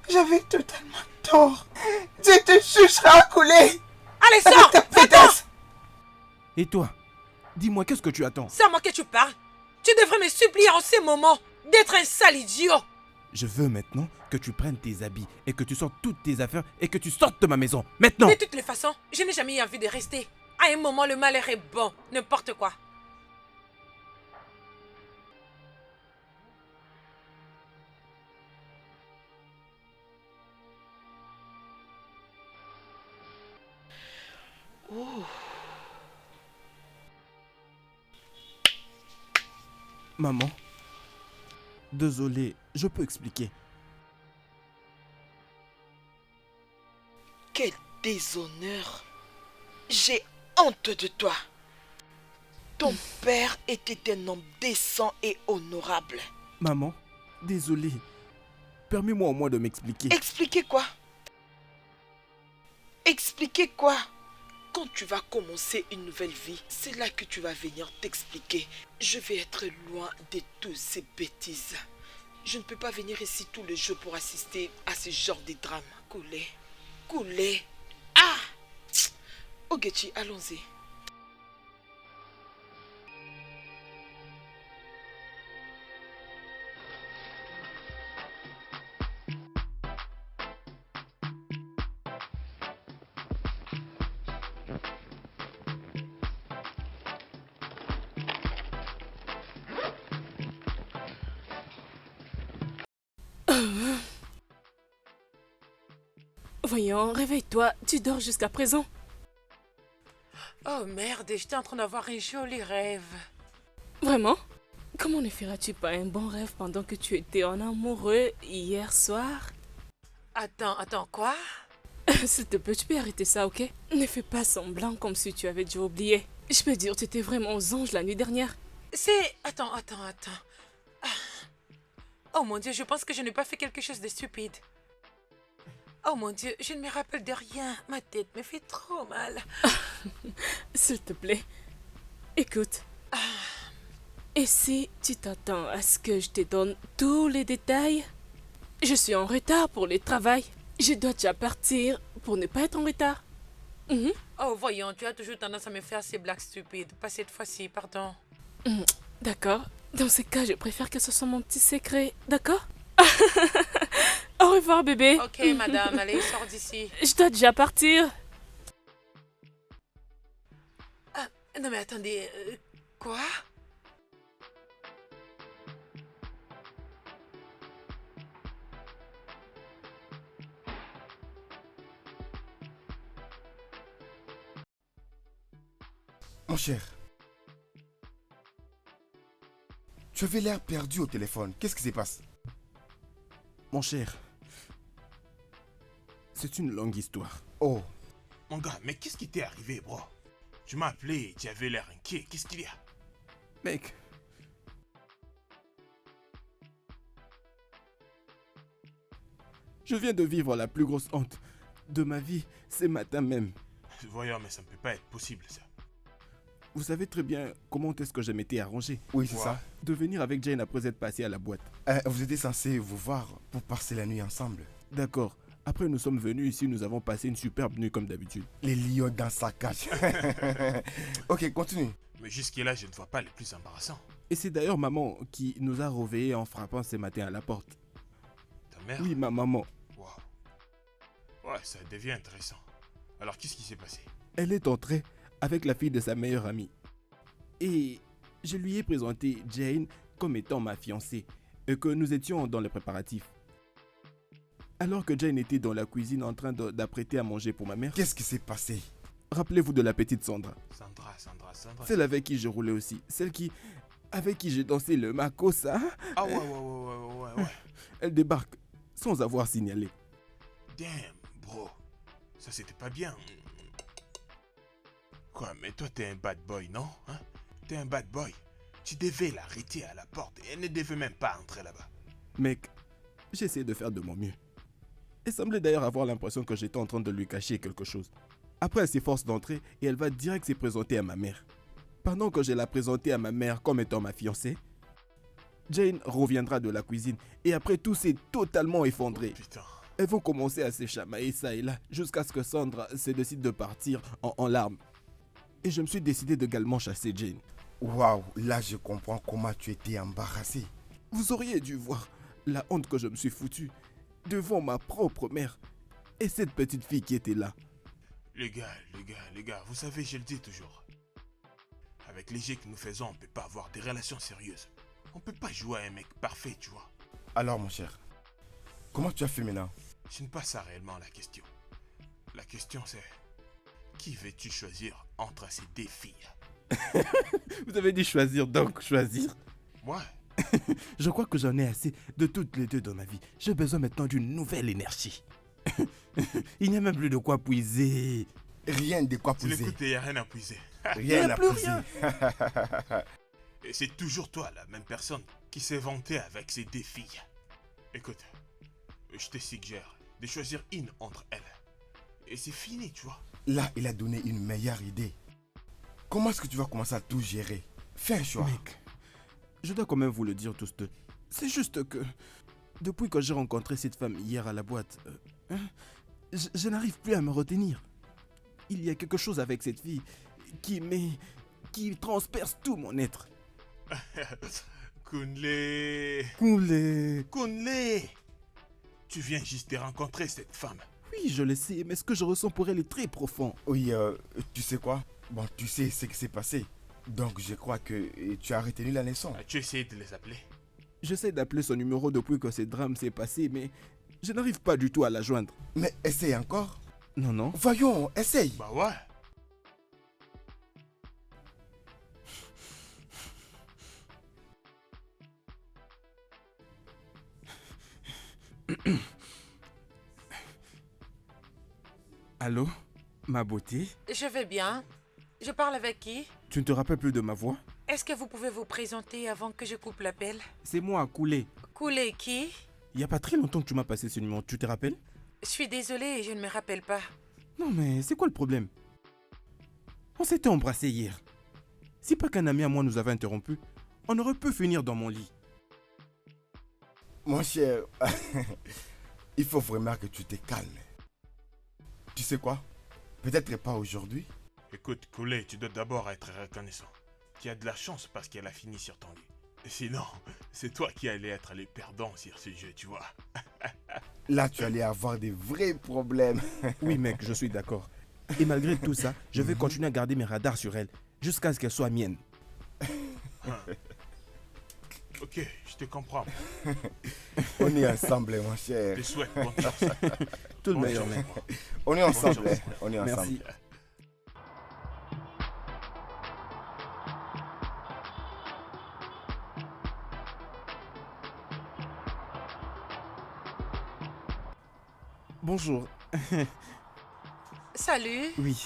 j'avais totalement tort. Dieu te jugera, Colé.
Allez,
Avec
sors.
ta
Va-t'en.
pétasse.
Et toi? Dis-moi, qu'est-ce que tu attends?
C'est à moi que tu parles. Tu devrais me supplier en ces moments d'être un sale idiot.
Je veux maintenant que tu prennes tes habits et que tu sortes toutes tes affaires et que tu sortes de ma maison. Maintenant!
De toutes les façons, je n'ai jamais eu envie de rester. À un moment, le malheur est bon. N'importe quoi.
Maman, désolé, je peux expliquer.
Quel déshonneur. J'ai honte de toi. Ton père était un homme décent et honorable.
Maman, désolé. Permets-moi au moins de m'expliquer.
Expliquer quoi? Expliquer quoi? Quand tu vas commencer une nouvelle vie, c'est là que tu vas venir t'expliquer. Je vais être loin de toutes ces bêtises. Je ne peux pas venir ici tous les jours pour assister à ce genre de drame. Coulé. Coulé. Ah! Ogechi, allons-y.
Voyons, réveille-toi, tu dors jusqu'à présent.
Oh merde, j'étais en train d'avoir un joli rêve.
Vraiment? Comment ne feras-tu pas un bon rêve pendant que tu étais en amoureux hier soir?
Attends, quoi?
S'il te plaît, tu peux arrêter ça, ok? Ne fais pas semblant comme si tu avais déjà oublié. Je peux dire, tu étais vraiment aux anges la nuit dernière.
Attends. Ah. Oh mon Dieu, je pense que je n'ai pas fait quelque chose de stupide. Oh mon Dieu, je ne me rappelle de rien. Ma tête me fait trop mal.
S'il te plaît, écoute. Et si tu t'attends à ce que je te donne tous les détails? Je suis en retard pour le travail. Je dois déjà partir pour ne pas être en retard.
Oh voyons, tu as toujours tendance à me faire ces blagues stupides. Pas cette fois-ci, pardon.
D'accord. Dans ce cas, je préfère que ce soit mon petit secret. D'accord? Au revoir, bébé.
Ok, madame, allez, sors d'ici.
Je dois déjà partir.
Ah, non mais attendez, quoi?
Mon cher, tu avais l'air perdu au téléphone. Qu'est-ce qui se passe?
Mon cher, c'est une longue histoire.
Oh,
Mon gars, mais qu'est-ce qui t'est arrivé, bro? Tu m'as appelé et tu avais l'air inquiet. Qu'est-ce qu'il y a?
Mec, je viens de vivre la plus grosse honte de ma vie ce matin même.
Voyons, mais ça ne peut pas être possible, ça.
Vous savez très bien comment est-ce que je m'étais arrangé
oui, c'est
Ouais.
ça.
de venir avec Jane après être passé à la boîte.
Vous étiez censé vous voir pour passer la nuit ensemble.
D'accord. Après, nous sommes venus ici, nous avons passé une superbe nuit comme d'habitude.
Les lions dans sa cage. Ok, continue.
Mais jusque-là, je ne vois pas les plus embarrassants.
Et c'est d'ailleurs maman qui nous a réveillés en frappant ce matin à la porte.
Ta mère?
Oui, ma maman.
Waouh. Ouais, ça devient intéressant. Alors, qu'est-ce qui s'est passé?
Elle est entrée avec la fille de sa meilleure amie. Et je lui ai présenté Jane comme étant ma fiancée et que nous étions dans les préparatifs. Alors que Jane était dans la cuisine en train d'apprêter à manger pour ma mère,
Qu'est-ce qui s'est passé?
rappelez-vous de la petite Sandra.
Sandra.
Celle avec qui je roulais aussi. Avec qui j'ai dansé le Makossa.
Ah ouais.
Elle débarque sans avoir signalé.
Damn, bro. Ça, c'était pas bien. Quoi, mais toi, t'es un bad boy, non? Hein? T'es un bad boy. Tu devais l'arrêter à la porte et elle ne devait même pas entrer là-bas.
Mec, j'essayais de faire de mon mieux. Elle semblait d'ailleurs avoir l'impression que j'étais en train de lui cacher quelque chose. Après, elle s'efforce d'entrer et elle va direct se présenter à ma mère. Pendant que je la présentais à ma mère comme étant ma fiancée, Jane reviendra de la cuisine et après tout s'est totalement effondré.
Putain.
Elles vont commencer à se chamailler ça et là jusqu'à ce que Sandra se décide de partir en larmes. Et je me suis décidé d'également chasser Jane.
Waouh, là je comprends comment tu étais embarrassé.
Vous auriez dû voir la honte que je me suis foutu devant ma propre mère et cette petite fille qui était là.
Les gars, vous savez, je le dis toujours. Avec les jeux que nous faisons, on peut pas avoir des relations sérieuses. On peut pas jouer à un mec parfait, tu vois.
Alors mon cher, comment tu as fait maintenant?
Ce n'est pas ça réellement la question. La question c'est... Qui veux-tu choisir entre ces deux filles?
Vous avez dit choisir, donc choisir.
Moi?
Je crois que j'en ai assez de toutes les deux dans ma vie. J'ai besoin maintenant d'une nouvelle énergie. Il n'y a même plus de quoi puiser.
Rien de quoi
Tu
pousser.
l'écoutes, il n'y a rien à puiser.
Rien à
plus
pousser.
Et c'est toujours toi, la même personne, qui s'est vantée avec ces deux filles. Écoute, je te suggère de choisir une entre elles. Et c'est fini, tu vois.
Là, il a donné une meilleure idée. Comment est-ce que tu vas commencer à tout gérer? Fais un choix.
Mec, je dois quand même vous le dire tous deux. C'est juste que, depuis que j'ai rencontré cette femme hier à la boîte, je n'arrive plus à me retenir. Il y a quelque chose avec cette fille qui transperce tout mon être.
Kunle,
Coulé.
tu viens juste de rencontrer cette femme.
Oui, je le sais, mais ce que je ressens pour elle est très profond.
Oui, tu sais quoi? Bon, tu sais ce qui s'est passé. Donc je crois que tu as retenu la leçon.
As-tu essayé de les appeler?
J'essaie d'appeler son numéro depuis que ce drame s'est passé, mais Je n'arrive pas du tout à la joindre.
Mais essaye encore.
Non, non.
Voyons, essaye.
Bah ouais.
Allô, ma beauté?
Je vais bien. Je parle avec qui?
Tu ne te rappelles plus de ma voix?
Est-ce que vous pouvez vous présenter avant que je coupe l'appel?
C'est moi, Koulé.
Koulé qui?
Il n'y a pas très longtemps que tu m'as passé ce numéro, tu te rappelles?
Je suis désolée, je ne me rappelle pas.
Non mais c'est quoi le problème? On s'était embrassés hier. Si pas qu'un ami à moi nous avait interrompu, on aurait pu finir dans mon lit.
Mon cher, il faut vraiment que tu te calmes. Tu sais quoi? Peut-être pas aujourd'hui.
Écoute, Koulé, tu dois d'abord être reconnaissant. Tu as de la chance parce qu'elle a fini sur ton lit. Sinon, c'est toi qui allais être le perdant sur ce jeu, tu vois.
Là, tu allais avoir des vrais problèmes.
Oui mec, je suis d'accord. Et malgré tout ça, je vais continuer à garder mes radars sur elle, jusqu'à ce qu'elle soit mienne.
Ok, je te comprends.
On est ensemble, mon cher.
Je te souhaite bonne chance.
Tout le
Bonne
meilleur
chance.
mec.
On est ensemble.
Bonne chance.
On est ensemble.
Merci. Bonjour.
Salut.
Oui.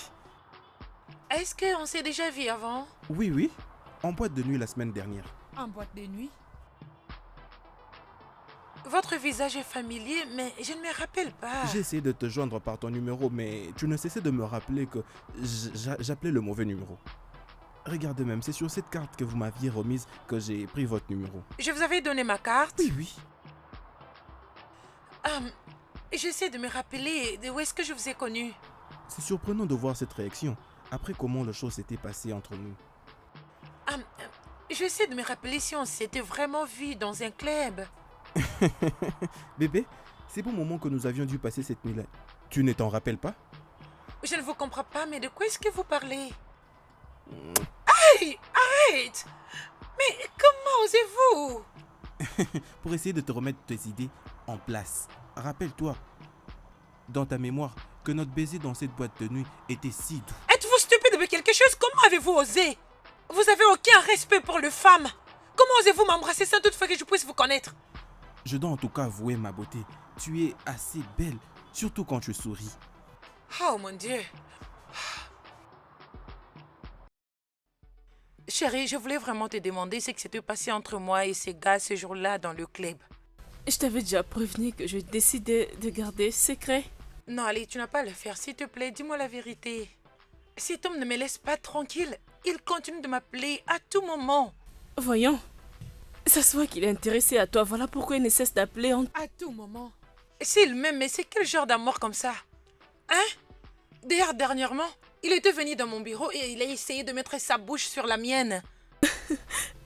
Est-ce qu'on s'est déjà vu avant?
Oui, oui. En boîte de nuit la semaine dernière.
En boîte de nuit?
Votre visage est familier, mais je ne me rappelle pas.
J'ai essayé de te joindre par ton numéro, mais tu ne cessais de me rappeler que j'appelais le mauvais numéro. Regardez même, c'est sur cette carte que vous m'aviez remise que j'ai pris votre numéro.
Je vous avais donné ma carte.
Oui, oui.
J'essaie de me rappeler de où est-ce que je vous ai connu.
C'est surprenant de voir cette réaction, après comment les choses s'étaient passées entre nous.
J'essaie de me rappeler si on s'était vraiment vu dans un club.
Bébé, c'est bon moment que nous avions dû passer cette nuit-là. Tu ne t'en rappelles pas?
Je ne vous comprends pas, mais de quoi est-ce que vous parlez? Hey, arrête! Mais comment osez-vous?
Pour essayer de te remettre tes idées en place. Rappelle-toi, dans ta mémoire, que notre baiser dans cette boîte de nuit était si doux.
Êtes-vous stupide de quelque chose? Comment avez-vous osé? Vous avez aucun respect pour les femmes. Comment osez-vous m'embrasser sans toutefois que je puisse vous connaître?
Je dois en tout cas avouer ma beauté. Tu es assez belle, surtout quand tu souris.
Oh mon Dieu. Chérie, je voulais vraiment te demander ce qui s'était passé entre moi et ces gars ce jour-là dans le club.
Je t'avais déjà prévenu que je décidais de garder secret.
Non, allez, tu n'as pas à le faire, s'il te plaît, dis-moi la vérité. Cet homme ne me laisse pas tranquille. Il continue de m'appeler à tout moment.
Voyons. Ça se voit qu'il est intéressé à toi. Voilà pourquoi il ne cesse d'appeler en...
À tout moment.
S'il m'aime, mais c'est quel genre d'amour comme ça? Hein? D'ailleurs, dernièrement, il était venu dans mon bureau et il a essayé de mettre sa bouche sur la mienne.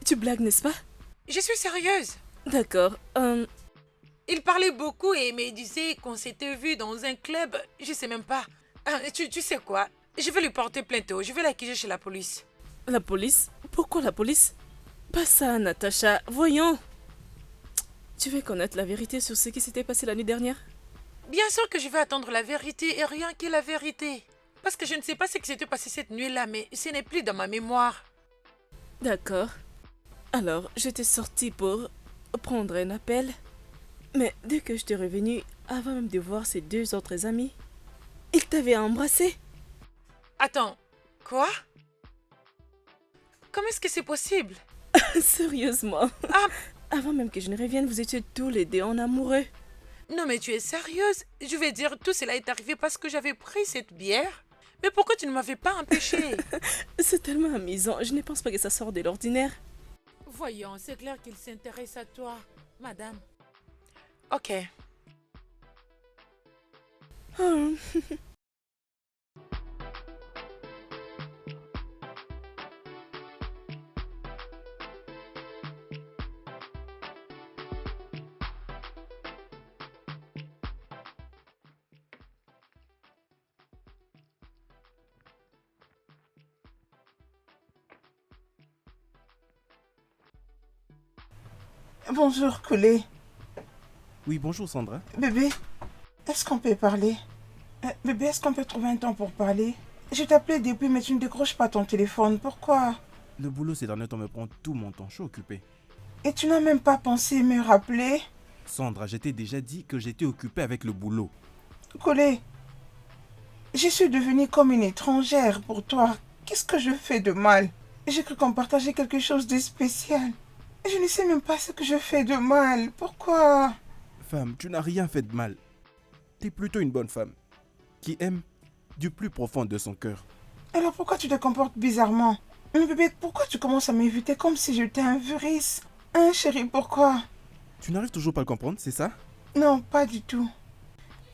Tu blagues, n'est-ce pas?
Je suis sérieuse.
D'accord.
Il parlait beaucoup et me disait qu'on s'était vu dans un club. Je sais même pas. Tu sais quoi? Je vais lui porter plainte. Je vais l'accuser chez la police.
La police? Pourquoi la police? Pas ça, Natacha. Voyons. Tu veux connaître la vérité sur ce qui s'était passé la nuit dernière?
Bien sûr que je vais attendre la vérité et rien que la vérité. Parce que je ne sais pas ce qui s'était passé cette nuit-là, mais ce n'est plus dans ma mémoire.
D'accord. Alors, j'étais sortie pour prendre un appel. Mais dès que je t'ai revenu, avant même de voir ses deux autres amis, il t'avait embrassé.
Attends, quoi? Comment est-ce que c'est possible?
Sérieusement. Avant même que je ne revienne, vous étiez tous les deux en amoureux.
Non mais tu es sérieuse? Je vais dire, tout cela est arrivé parce que j'avais pris cette bière. Mais pourquoi tu ne m'avais pas empêché?
C'est tellement amusant. Je ne pense pas que ça sort de l'ordinaire.
Voyons, c'est clair qu'il s'intéresse à toi, madame.
Ok.
Oh.
Bonjour, Koulé.
Oui, bonjour Sandra.
Bébé, est-ce qu'on peut parler? Bébé, est-ce qu'on peut trouver un temps pour parler? Je t'appelais depuis, mais tu ne décroches pas ton téléphone. Pourquoi?
Le boulot ces derniers temps me prend tout mon temps, je suis occupé.
Et tu n'as même pas pensé me rappeler?
Sandra, je t'ai déjà dit que j'étais occupé avec le boulot.
Collé, je suis devenue comme une étrangère pour toi. Qu'est-ce que je fais de mal? J'ai cru qu'on partageait quelque chose de spécial. Je ne sais même pas ce que je fais de mal. Pourquoi?
Femme, tu n'as rien fait de mal. T'es plutôt une bonne femme, qui aime du plus profond de son cœur.
Alors pourquoi tu te comportes bizarrement? Mais bébé, pourquoi tu commences à m'éviter comme si j'étais un virus? Hein, chérie, pourquoi?
Tu n'arrives toujours pas à le comprendre, c'est ça?
Non, pas du tout.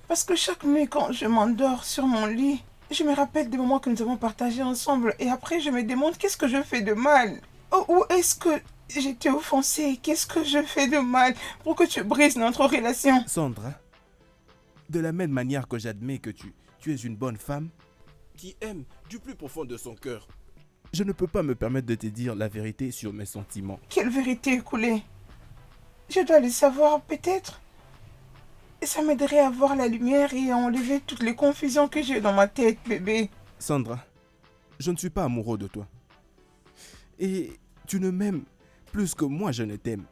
Parce que chaque nuit, quand je m'endors sur mon lit, je me rappelle des moments que nous avons partagés ensemble et après je me demande qu'est-ce que je fais de mal? Ou est-ce que j'ai été offensée? Qu'est-ce que je fais de mal pour que tu brises notre relation?
Sandra, de la même manière que j'admets que tu es une bonne femme, qui aime du plus profond de son cœur, je ne peux pas me permettre de te dire la vérité sur mes sentiments.
Quelle vérité, Koulé? Je dois le savoir peut-être. Et ça m'aiderait à voir la lumière et à enlever toutes les confusions que j'ai dans ma tête, bébé.
Sandra, je ne suis pas amoureux de toi. Et tu ne m'aimes plus que moi je ne t'aime.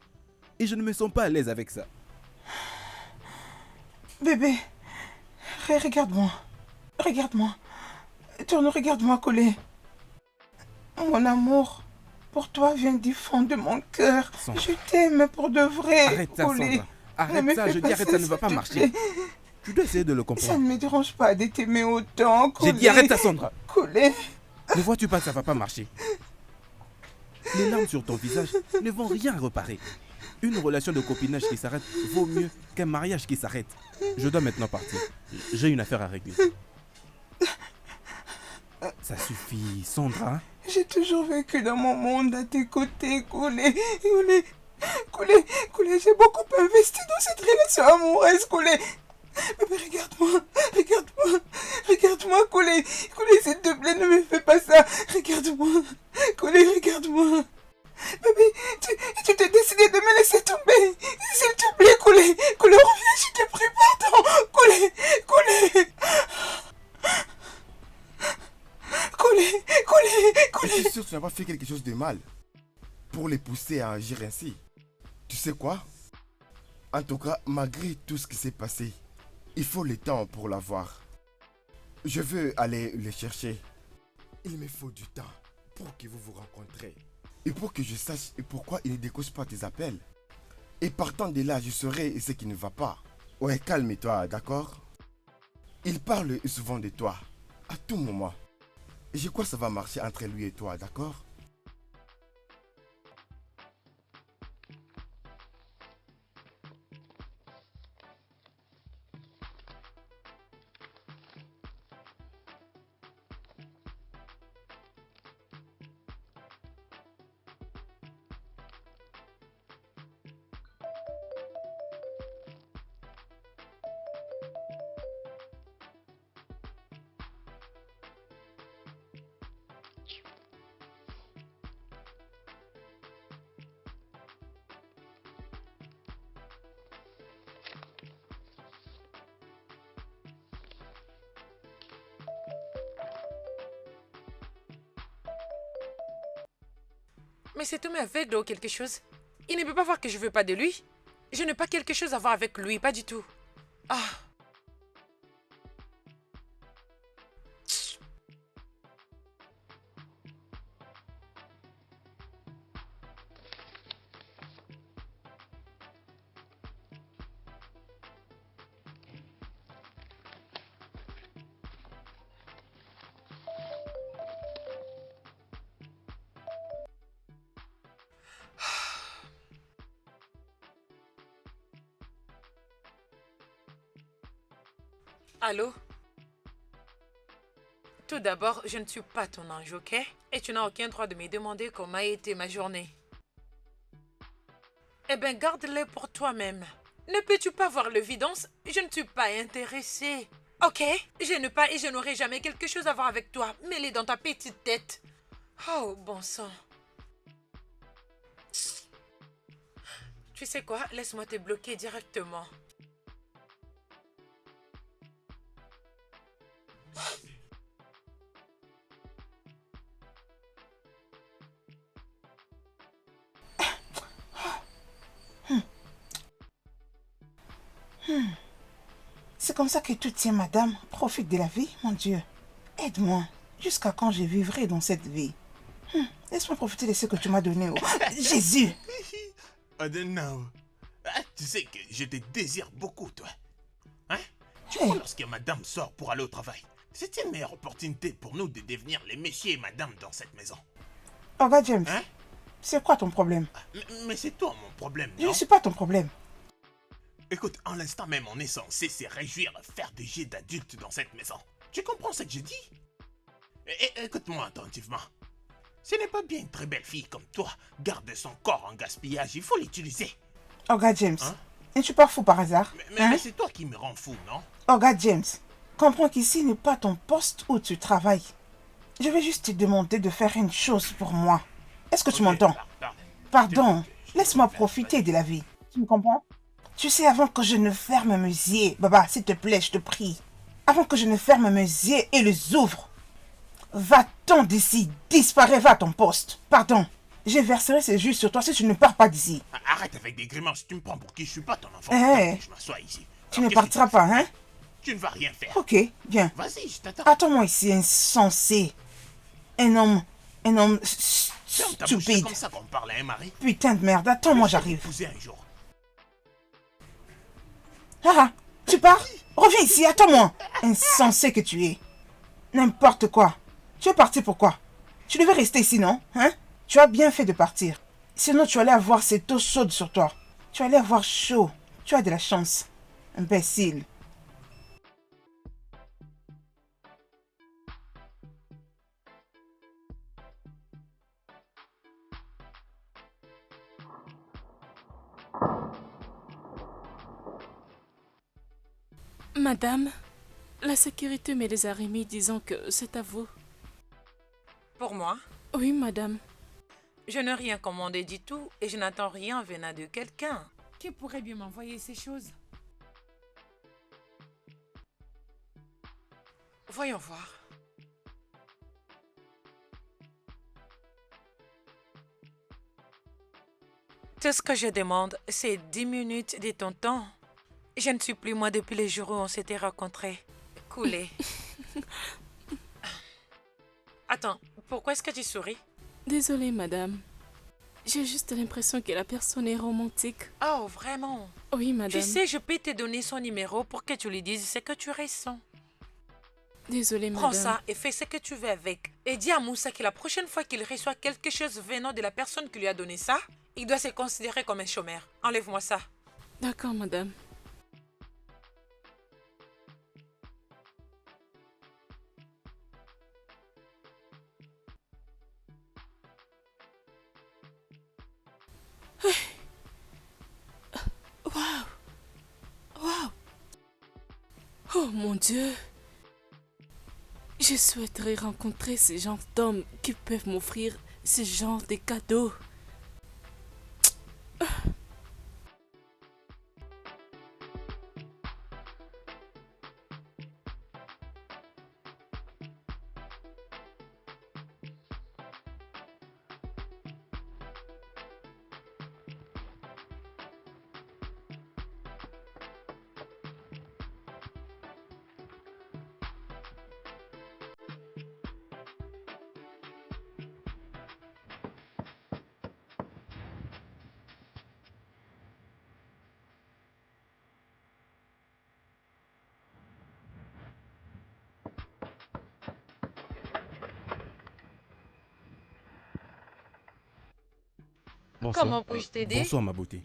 Et je ne me sens pas à l'aise avec ça.
Bébé, regarde-moi. Regarde-moi. Tourne, regarde-moi, Koulé. Mon amour pour toi vient du fond de mon cœur.
Sandra.
Je t'aime pour de vrai,
Arrête ça,
Koulé.
Sandra. Arrête
Ne me
ça,
fais
je
pas
dis arrête, ça ne va pas
s'il te
marcher.
plaît.
Tu dois essayer de le
Ça
comprendre.
ne me dérange pas de t'aimer autant, Koulé.
J'ai dit arrête ça, Sandra.
Koulé.
Ne vois-tu pas que ça va pas marcher? Les larmes sur ton visage ne vont rien réparer. Une relation de copinage qui s'arrête vaut mieux qu'un mariage qui s'arrête. Je dois maintenant partir. J'ai une affaire à régler. Ça suffit, Sandra.
J'ai toujours vécu dans mon monde à tes côtés, Koulé. Koulé, j'ai beaucoup investi dans cette relation amoureuse, Koulé. Bébé, regarde-moi, Koulé, s'il te plaît, ne me fais pas ça. Regarde-moi, Koulé, regarde-moi. Bébé, tu t'es décidé de me laisser tomber. S'il te plaît, Koulé, reviens, je te prie, pardon. Koulé.
Je suis sûr que tu n'as pas fait quelque chose de mal pour les pousser à agir ainsi. Tu sais quoi? En tout cas, malgré tout ce qui s'est passé, il faut le temps pour l'avoir. Je veux aller le chercher. Il me faut du temps pour que vous vous rencontrez. Et pour que je sache pourquoi il ne décroche pas tes appels. Et partant de là, je saurai ce qui ne va pas. Ouais, calme-toi, d'accord? Il parle souvent de toi, à tout moment. Et je crois que ça va marcher entre lui et toi, d'accord?
Mais cet homme est aveugle ou quelque chose. Il ne peut pas voir que je veux pas de lui. Je n'ai pas quelque chose à voir avec lui, pas du tout. Ah. Allô? Tout d'abord, je ne suis pas ton ange, ok? Et tu n'as aucun droit de me demander comment a été ma journée. Eh bien, garde-le pour toi-même. Ne peux-tu pas voir l'évidence? Je ne suis pas intéressée. Ok? Je n'aurai jamais quelque chose à voir avec toi. Mets-les dans ta petite tête. Oh, bon sang. Tu sais quoi? Laisse-moi te bloquer directement.
C'est comme ça que tu tiens, madame. Profite de la vie, mon Dieu. Aide-moi. Jusqu'à quand je vivrai dans cette vie? Laisse-moi profiter de ce que tu m'as donné. Oh. Jésus!
Adenao, tu sais que je te désire beaucoup, toi. Hein? Tu
Hey.
vois, lorsque madame sort pour aller au travail, c'est une meilleure opportunité pour nous de devenir les messieurs et madame dans cette maison.
Oh, gars, James,
Hein?
c'est quoi ton problème?
Mais c'est toi mon problème,
Je
non?
ne suis pas ton problème.
Écoute, en l'instant même, on est censé se réjouir à faire des jets d'adultes dans cette maison. Tu comprends ce que je dis? Écoute-moi attentivement. Ce n'est pas bien une très belle fille comme toi garde son corps en gaspillage, il faut l'utiliser.
Oh, gars, James,
Hein?
ne suis pas fou par hasard.
Mais c'est toi qui me rends fou, non?
Oh, gars, James, comprends qu'ici n'est pas ton poste où tu travailles. Je vais juste te demander de faire une chose pour moi. Est-ce que tu m'entends? Pardon, laisse-moi profiter de la vie. Tu me comprends? Tu sais, avant que je ne ferme mes yeux, Baba, s'il te plaît, je te prie. Avant que je ne ferme mes yeux et les ouvre, va-t'en d'ici, disparais, va à ton poste. Pardon, je verserai ces jus sur toi si tu ne pars pas d'ici.
Arrête avec des grimaces, tu me prends pour qui? Je suis pas ton enfant.
Eh.
Je m'assois ici.
Tu
Alors,
ne
qu'est-ce
partiras
que
pas, hein?
tu ne vas rien faire.
Ok, viens.
Vas-y, je t'attends.
Attends-moi ici, insensé. Un homme
Ferme ta bouche, c'est
stupide.
comme ça qu'on parle à un mari.
Putain de merde, attends-moi, j'arrive.
Épouser un jour.
Ah, tu pars? Reviens ici, attends-moi. Insensé que tu es. N'importe quoi. Tu es parti pourquoi? Tu devais rester ici, non? Hein? Tu as bien fait de partir. Sinon, tu allais avoir cette eau chaude sur toi. Tu allais avoir chaud. Tu as de la chance. Imbécile.
Madame, la sécurité me les a remis disant que c'est à vous.
Pour moi,
Oui, madame.
je n'ai rien commandé du tout et je n'attends rien venant de quelqu'un. Qui pourrait bien m'envoyer ces choses? Voyons voir. Tout ce que je demande, c'est 10 minutes de ton temps. Je ne suis plus moi depuis les jours où on s'était rencontrés. Coulé. Attends, pourquoi est-ce que tu souris?
Désolée, madame. J'ai juste l'impression que la personne est romantique.
Oh, vraiment?
Oui, madame.
Tu sais, je peux te donner son numéro pour que tu lui dises ce que tu ressens.
Désolée,
Prends
madame.
ça et fais ce que tu veux avec. Et dis à Moussa que la prochaine fois qu'il reçoit quelque chose venant de la personne qui lui a donné ça, il doit se considérer comme un chômeur. Enlève-moi ça.
D'accord, madame. Waouh! Waouh! Oh mon Dieu! Je souhaiterais rencontrer ce genre d'hommes qui peuvent m'offrir ce genre de cadeaux.
Bonsoir.
Comment puis-je t'aider?
Bonsoir, ma beauté.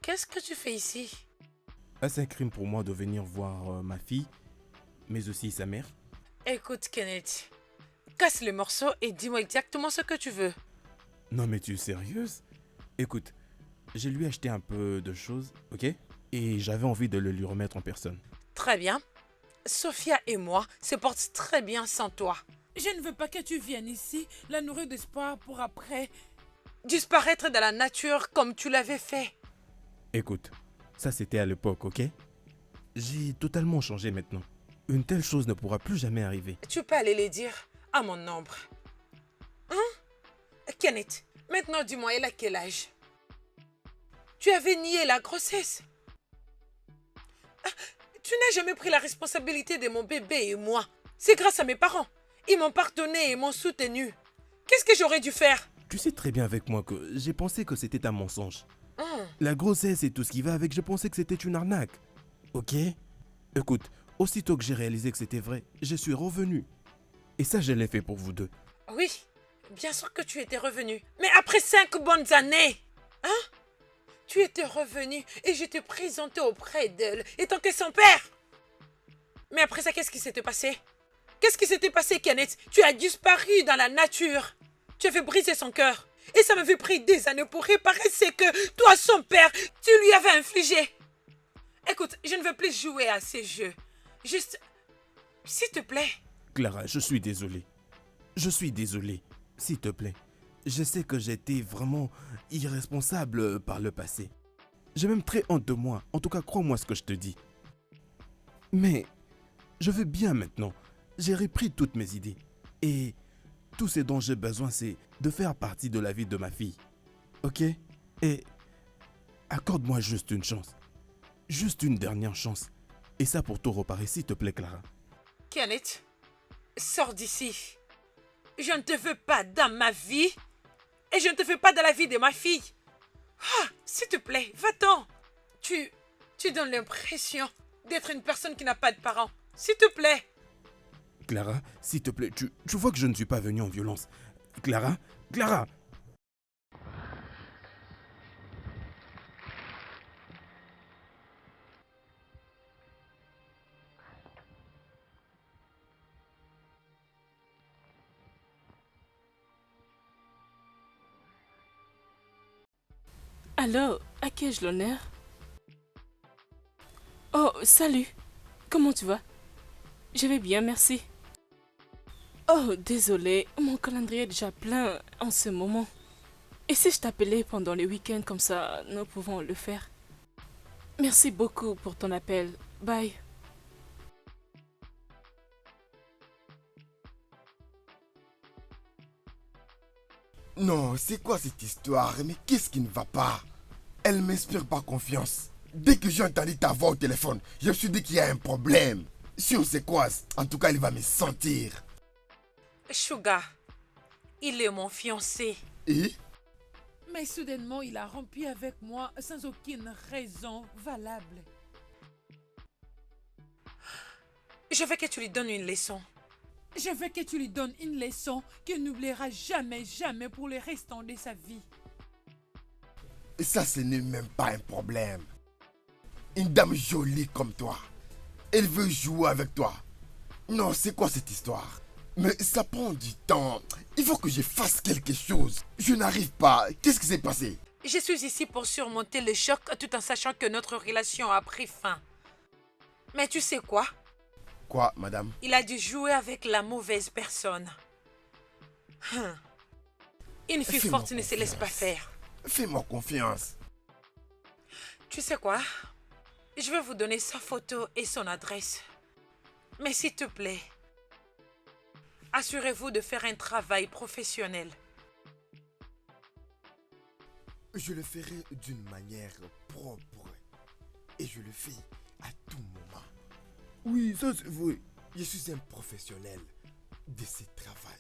Qu'est-ce que tu fais ici?
Est-ce un crime pour moi de venir voir ma fille, mais aussi sa mère?
Écoute, Kenneth. Casse le morceau et dis-moi exactement ce que tu veux.
Non, mais tu es sérieuse? Écoute, je lui ai acheté un peu de choses, ok? Et j'avais envie de le lui remettre en personne.
Très bien. Sophia et moi se portent très bien sans toi.
Je ne veux pas que tu viennes ici, la nourrir d'espoir pour après.
Disparaître de la nature comme tu l'avais fait.
Écoute, ça c'était à l'époque, ok? J'ai totalement changé maintenant. Une telle chose ne pourra plus jamais arriver.
Tu peux aller les dire à mon ombre. Hein? Kenneth, maintenant dis-moi, elle a quel âge? Tu avais nié la grossesse. Tu n'as jamais pris la responsabilité de mon bébé et moi. C'est grâce à mes parents. Ils m'ont pardonné et m'ont soutenu. Qu'est-ce que j'aurais dû faire?
Tu sais très bien avec moi que j'ai pensé que c'était un mensonge. La grossesse et tout ce qui va avec, je pensais que c'était une arnaque. Ok? Écoute, aussitôt que j'ai réalisé que c'était vrai, je suis revenu. Et ça, je l'ai fait pour vous deux.
Oui, bien sûr que tu étais revenu. Mais après 5 bonnes années, hein? Tu étais revenu et je t'ai présenté auprès d'elle, étant que son père. Mais après ça, qu'est-ce qui s'était passé? Qu'est-ce qui s'était passé, Kenneth? Tu as disparu dans la nature. Tu avais brisé son cœur. Et ça m'avait pris des années pour réparer ce que toi, son père, tu lui avais infligé. Écoute, je ne veux plus jouer à ces jeux. Juste, s'il te plaît.
Clara, je suis désolé. Je suis désolé. S'il te plaît. Je sais que j'étais vraiment irresponsable par le passé. J'ai même très honte de moi. En tout cas, crois-moi ce que je te dis. Mais je veux bien maintenant. J'ai repris toutes mes idées. Et tout ce dont j'ai besoin, c'est de faire partie de la vie de ma fille. Ok? Et accorde-moi juste une chance. Juste une dernière chance. Et ça pour tout réparer, s'il te plaît, Clara.
Kenneth, sors d'ici. Je ne te veux pas dans ma vie. Et je ne te veux pas dans la vie de ma fille. Ah, s'il te plaît, va-t'en. Tu donnes l'impression d'être une personne qui n'a pas de parents. S'il te plaît.
Clara, s'il te plaît, tu vois que je ne suis pas venu en violence. Clara, Clara!
Alors, à qui ai-je l'honneur? Oh, salut. Comment tu vas? Je vais bien, merci. Oh, désolé, mon calendrier est déjà plein en ce moment. Et si je t'appelais pendant les week-ends comme ça, nous pouvons le faire. Merci beaucoup pour ton appel. Bye.
Non, c'est quoi cette histoire? Mais qu'est-ce qui ne va pas? Elle m'inspire pas confiance. Dès que j'ai entendu ta voix au téléphone, je me suis dit qu'il y a un problème. Si on se croise, en tout cas, il va me sentir.
Sugar, il est mon fiancé.
Et?
Mais soudainement, il a rompu avec moi sans aucune raison valable.
Je veux que tu lui donnes une leçon.
Je veux que tu lui donnes une leçon qu'il n'oubliera jamais, jamais pour le restant de sa vie.
Et ça, ce n'est même pas un problème. Une dame jolie comme toi, elle veut jouer avec toi. Non, c'est quoi cette histoire? Mais ça prend du temps. Il faut que je fasse quelque chose. Je n'arrive pas. Qu'est-ce qui s'est passé?
Je suis ici pour surmonter le choc tout en sachant que notre relation a pris fin. Mais tu sais quoi?
Quoi, madame?
Il a dû jouer avec la mauvaise personne. Une fille
Fais-moi
forte ne se laisse pas faire.
Fais-moi confiance.
Tu sais quoi? Je vais vous donner sa photo et son adresse. Mais s'il te plaît, assurez-vous de faire un travail professionnel.
Je le ferai d'une manière propre. Et je le fais à tout moment. Oui, ça c'est vrai. Je suis un professionnel de ce travail.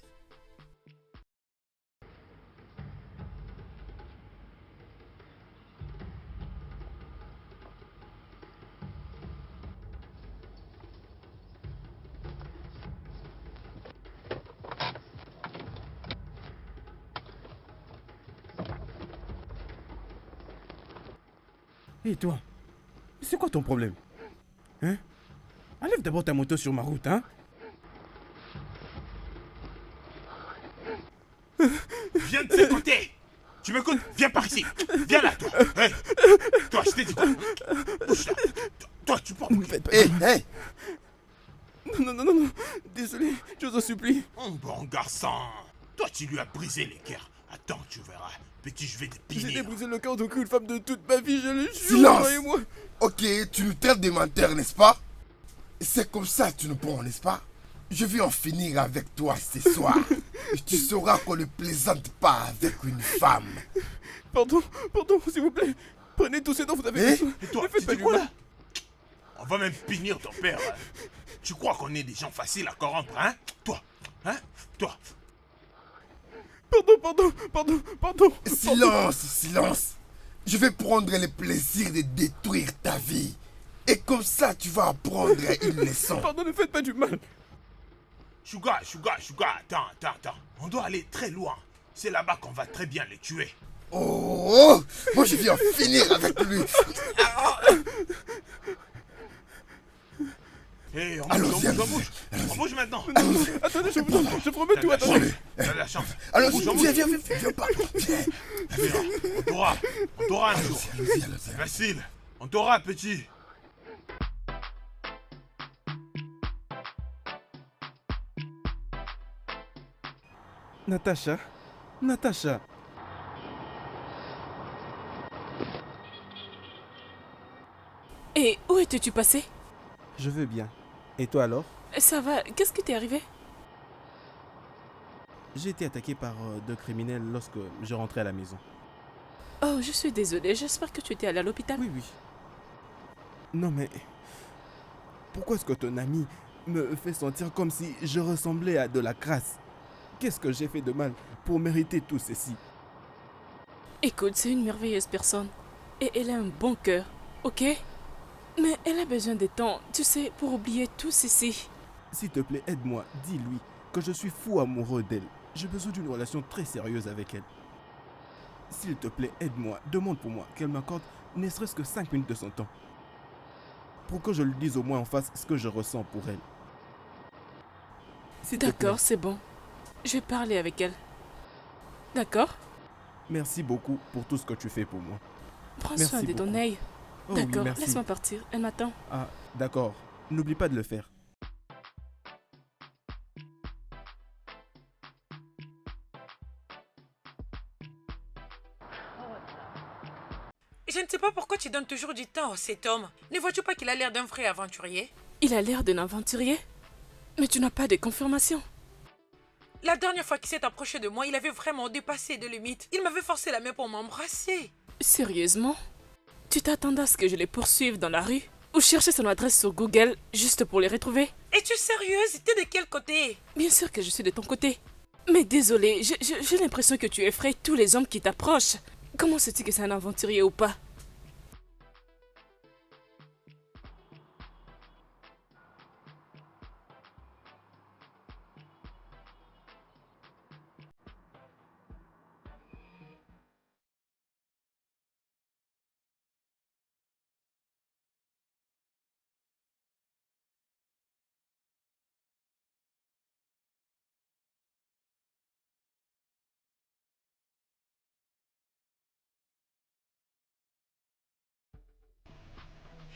Et toi? C'est quoi ton problème? Hein? Enlève d'abord ta moto sur ma route, hein?
Viens de ce côté. Tu m'écoutes? Viens par ici. Viens là, toi. Hey. Toi, je t'ai dit quoi? Bouge là. Toi, tu portes.
Hé, hé!
Non, non, non, non. Désolé, je vous en supplie.
Bon garçon. Toi, tu lui as brisé les cœurs. Attends, tu verras. Petit, je vais te
J'ai
punir.
débrisé le cœur d'aucune femme de toute ma vie, je le jure.
Silence!
Et moi.
Ok, tu nous traites de menteur, n'est-ce pas? C'est comme ça que tu nous prends, n'est-ce pas? Je vais en finir avec toi ce soir. Tu sauras qu'on ne plaisante pas avec une femme.
Pardon, s'il vous plaît. Prenez tout ce dont vous avez
Eh?
besoin.
Et toi,
Ne faites
tu
pas
dis
du
quoi
mal.
là? On va même punir ton père. Tu crois qu'on est des gens faciles à corrompre, hein? Toi, hein? Toi.
Pardon.
Silence, silence. Je vais prendre le plaisir de détruire ta vie. Et comme ça, tu vas apprendre une leçon.
Pardon, ne faites pas du mal.
Sugar, attends. On doit aller très loin. C'est là-bas qu'on va très bien les tuer.
Oh, moi je viens finir avec lui.
Hé, on
Allons-y,
bouge. On bouge maintenant.
Attendez, je vous promets tout, attendez.
T'as de la chance.
Allons-y,
Bouge,
viens pas. Viens.
On t'aura un jour.
Allons-y.
Facile. On t'aura, petit.
Natacha.
Et où étais-tu passé?
Je vais bien. Et toi alors?
Ça va, qu'est-ce qui t'est arrivé?
J'ai été attaqué par 2 criminels lorsque je rentrais à la maison.
Oh, je suis désolée, j'espère que tu étais allé à l'hôpital.
Oui. Non mais... Pourquoi est-ce que ton ami me fait sentir comme si je ressemblais à de la crasse? Qu'est-ce que j'ai fait de mal pour mériter tout ceci?
Écoute, c'est une merveilleuse personne. Et elle a un bon cœur, ok? Mais elle a besoin de temps, tu sais, pour oublier tout ceci.
S'il te plaît, aide-moi, dis-lui que je suis fou amoureux d'elle. J'ai besoin d'une relation très sérieuse avec elle. S'il te plaît, aide-moi, demande pour moi qu'elle m'accorde ne serait-ce que 5 minutes de son temps. Pour que je lui dise au moins en face ce que je ressens pour elle. S'il te plaît.
D'accord, c'est bon. Je vais parler avec elle. D'accord?
Merci beaucoup pour tout ce que tu fais pour moi.
Prends
Merci
soin de ton
beaucoup.
œil.
Oh oui,
D'accord,
merci.
laisse-moi partir. Elle m'attend.
Ah, d'accord. N'oublie pas de le faire.
Je ne sais pas pourquoi tu donnes toujours du temps à cet homme. Ne vois-tu pas qu'il a l'air d'un vrai aventurier?
Il a l'air d'un aventurier. Mais tu n'as pas de confirmation.
La dernière fois qu'il s'est approché de moi, il avait vraiment dépassé de limites. Il m'avait forcé la main pour m'embrasser.
Sérieusement? Tu t'attendais à ce que je les poursuive dans la rue? Ou chercher son adresse sur Google juste pour les retrouver?
Es-tu sérieuse? T'es de quel côté?
Bien sûr que je suis de ton côté. Mais désolé, j'ai l'impression que tu effraies tous les hommes qui t'approchent. Comment sais-tu que c'est un aventurier ou pas?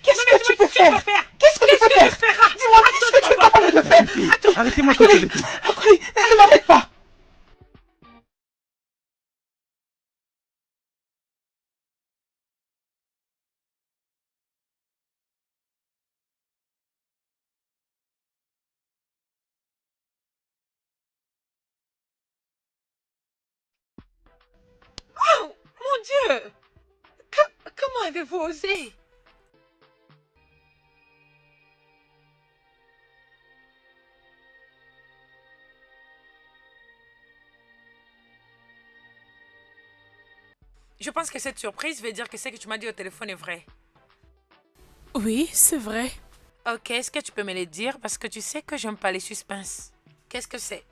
Qu'est-ce que tu peux faire? Qu'est-ce que tu peux faire? Dis-moi, qu'est-ce que tu es capable de faire? Attends,
Arrêtez-moi tout de suite.
ne m'arrête pas.
Oh, mon Dieu! Comment avez-vous osé? Je pense que cette surprise veut dire que ce que tu m'as dit au téléphone est vrai.
Oui, c'est vrai.
Ok, est-ce que tu peux me le dire? Parce que tu sais que j'aime pas les suspens. Qu'est-ce que c'est?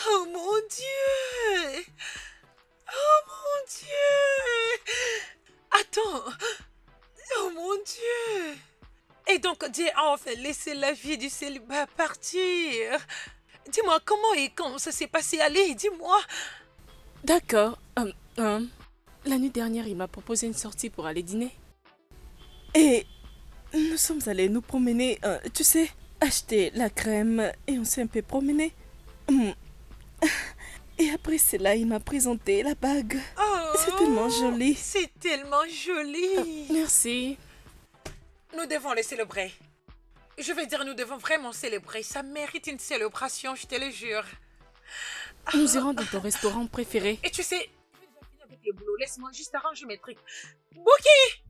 Oh mon Dieu! Oh mon Dieu! Attends! Oh mon Dieu! Et donc Dieu a enfin laissé la vie du célibat partir. Dis-moi comment et quand ça s'est passé? Allez, dis-moi.
D'accord. La nuit dernière, il m'a proposé une sortie pour aller dîner. Et nous sommes allés nous promener, tu sais, acheter la crème et on s'est un peu promené. Et après cela, il m'a présenté la bague.
Oh,
c'est tellement joli.
C'est tellement joli.
Merci.
Nous devons le célébrer. Je veux dire, nous devons vraiment célébrer. Ça mérite une célébration, je te le jure.
Nous irons dans ton restaurant préféré.
Et tu sais, avec le boulot. Laisse-moi juste arranger mes trucs. Bouki!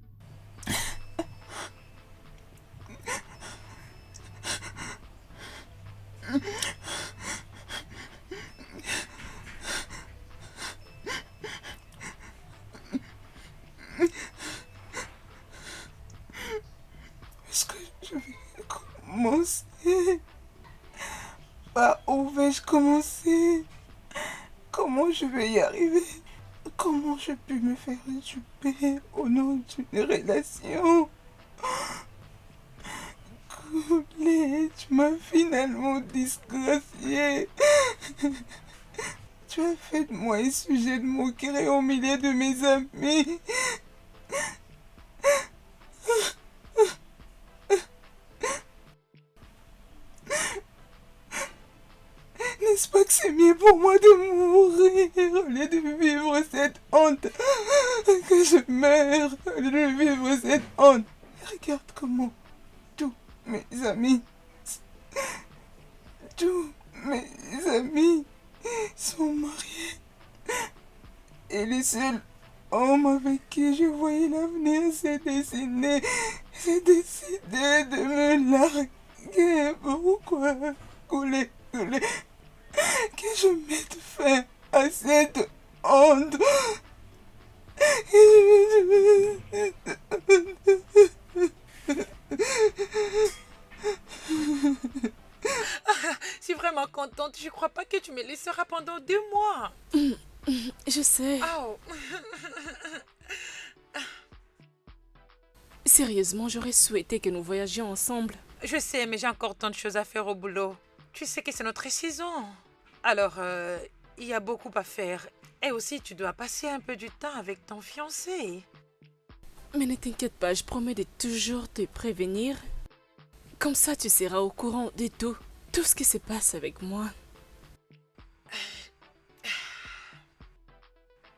Est-ce que je vais commencer? Par où vais-je commencer? Comment je vais y arriver? Comment je peux me faire duper au nom d'une relation? Coulé, tu m'as finalement disgracié. Tu as fait de moi un sujet de moquerie au milieu de mes amis. N'est-ce pas que c'est mieux pour moi de mourir au lieu de vivre cette honte? Que je meure au lieu de vivre cette honte. Regarde comment tous mes amis sont mariés. Et le seul homme avec qui je voyais l'avenir s'est décidé de me larguer. Pourquoi? Couler. Que je mette fin à cette honte.
Je suis vraiment contente. Je crois pas que tu me laisseras pendant 2 mois.
Je sais.
Oh.
Sérieusement, j'aurais souhaité que nous voyagions ensemble.
Je sais, mais j'ai encore tant de choses à faire au boulot. Tu sais que c'est notre saison. Alors, il y a beaucoup à faire. Et aussi, tu dois passer un peu du temps avec ton fiancé.
Mais ne t'inquiète pas, je promets de toujours te prévenir. Comme ça, tu seras au courant de tout. Tout ce qui se passe avec moi.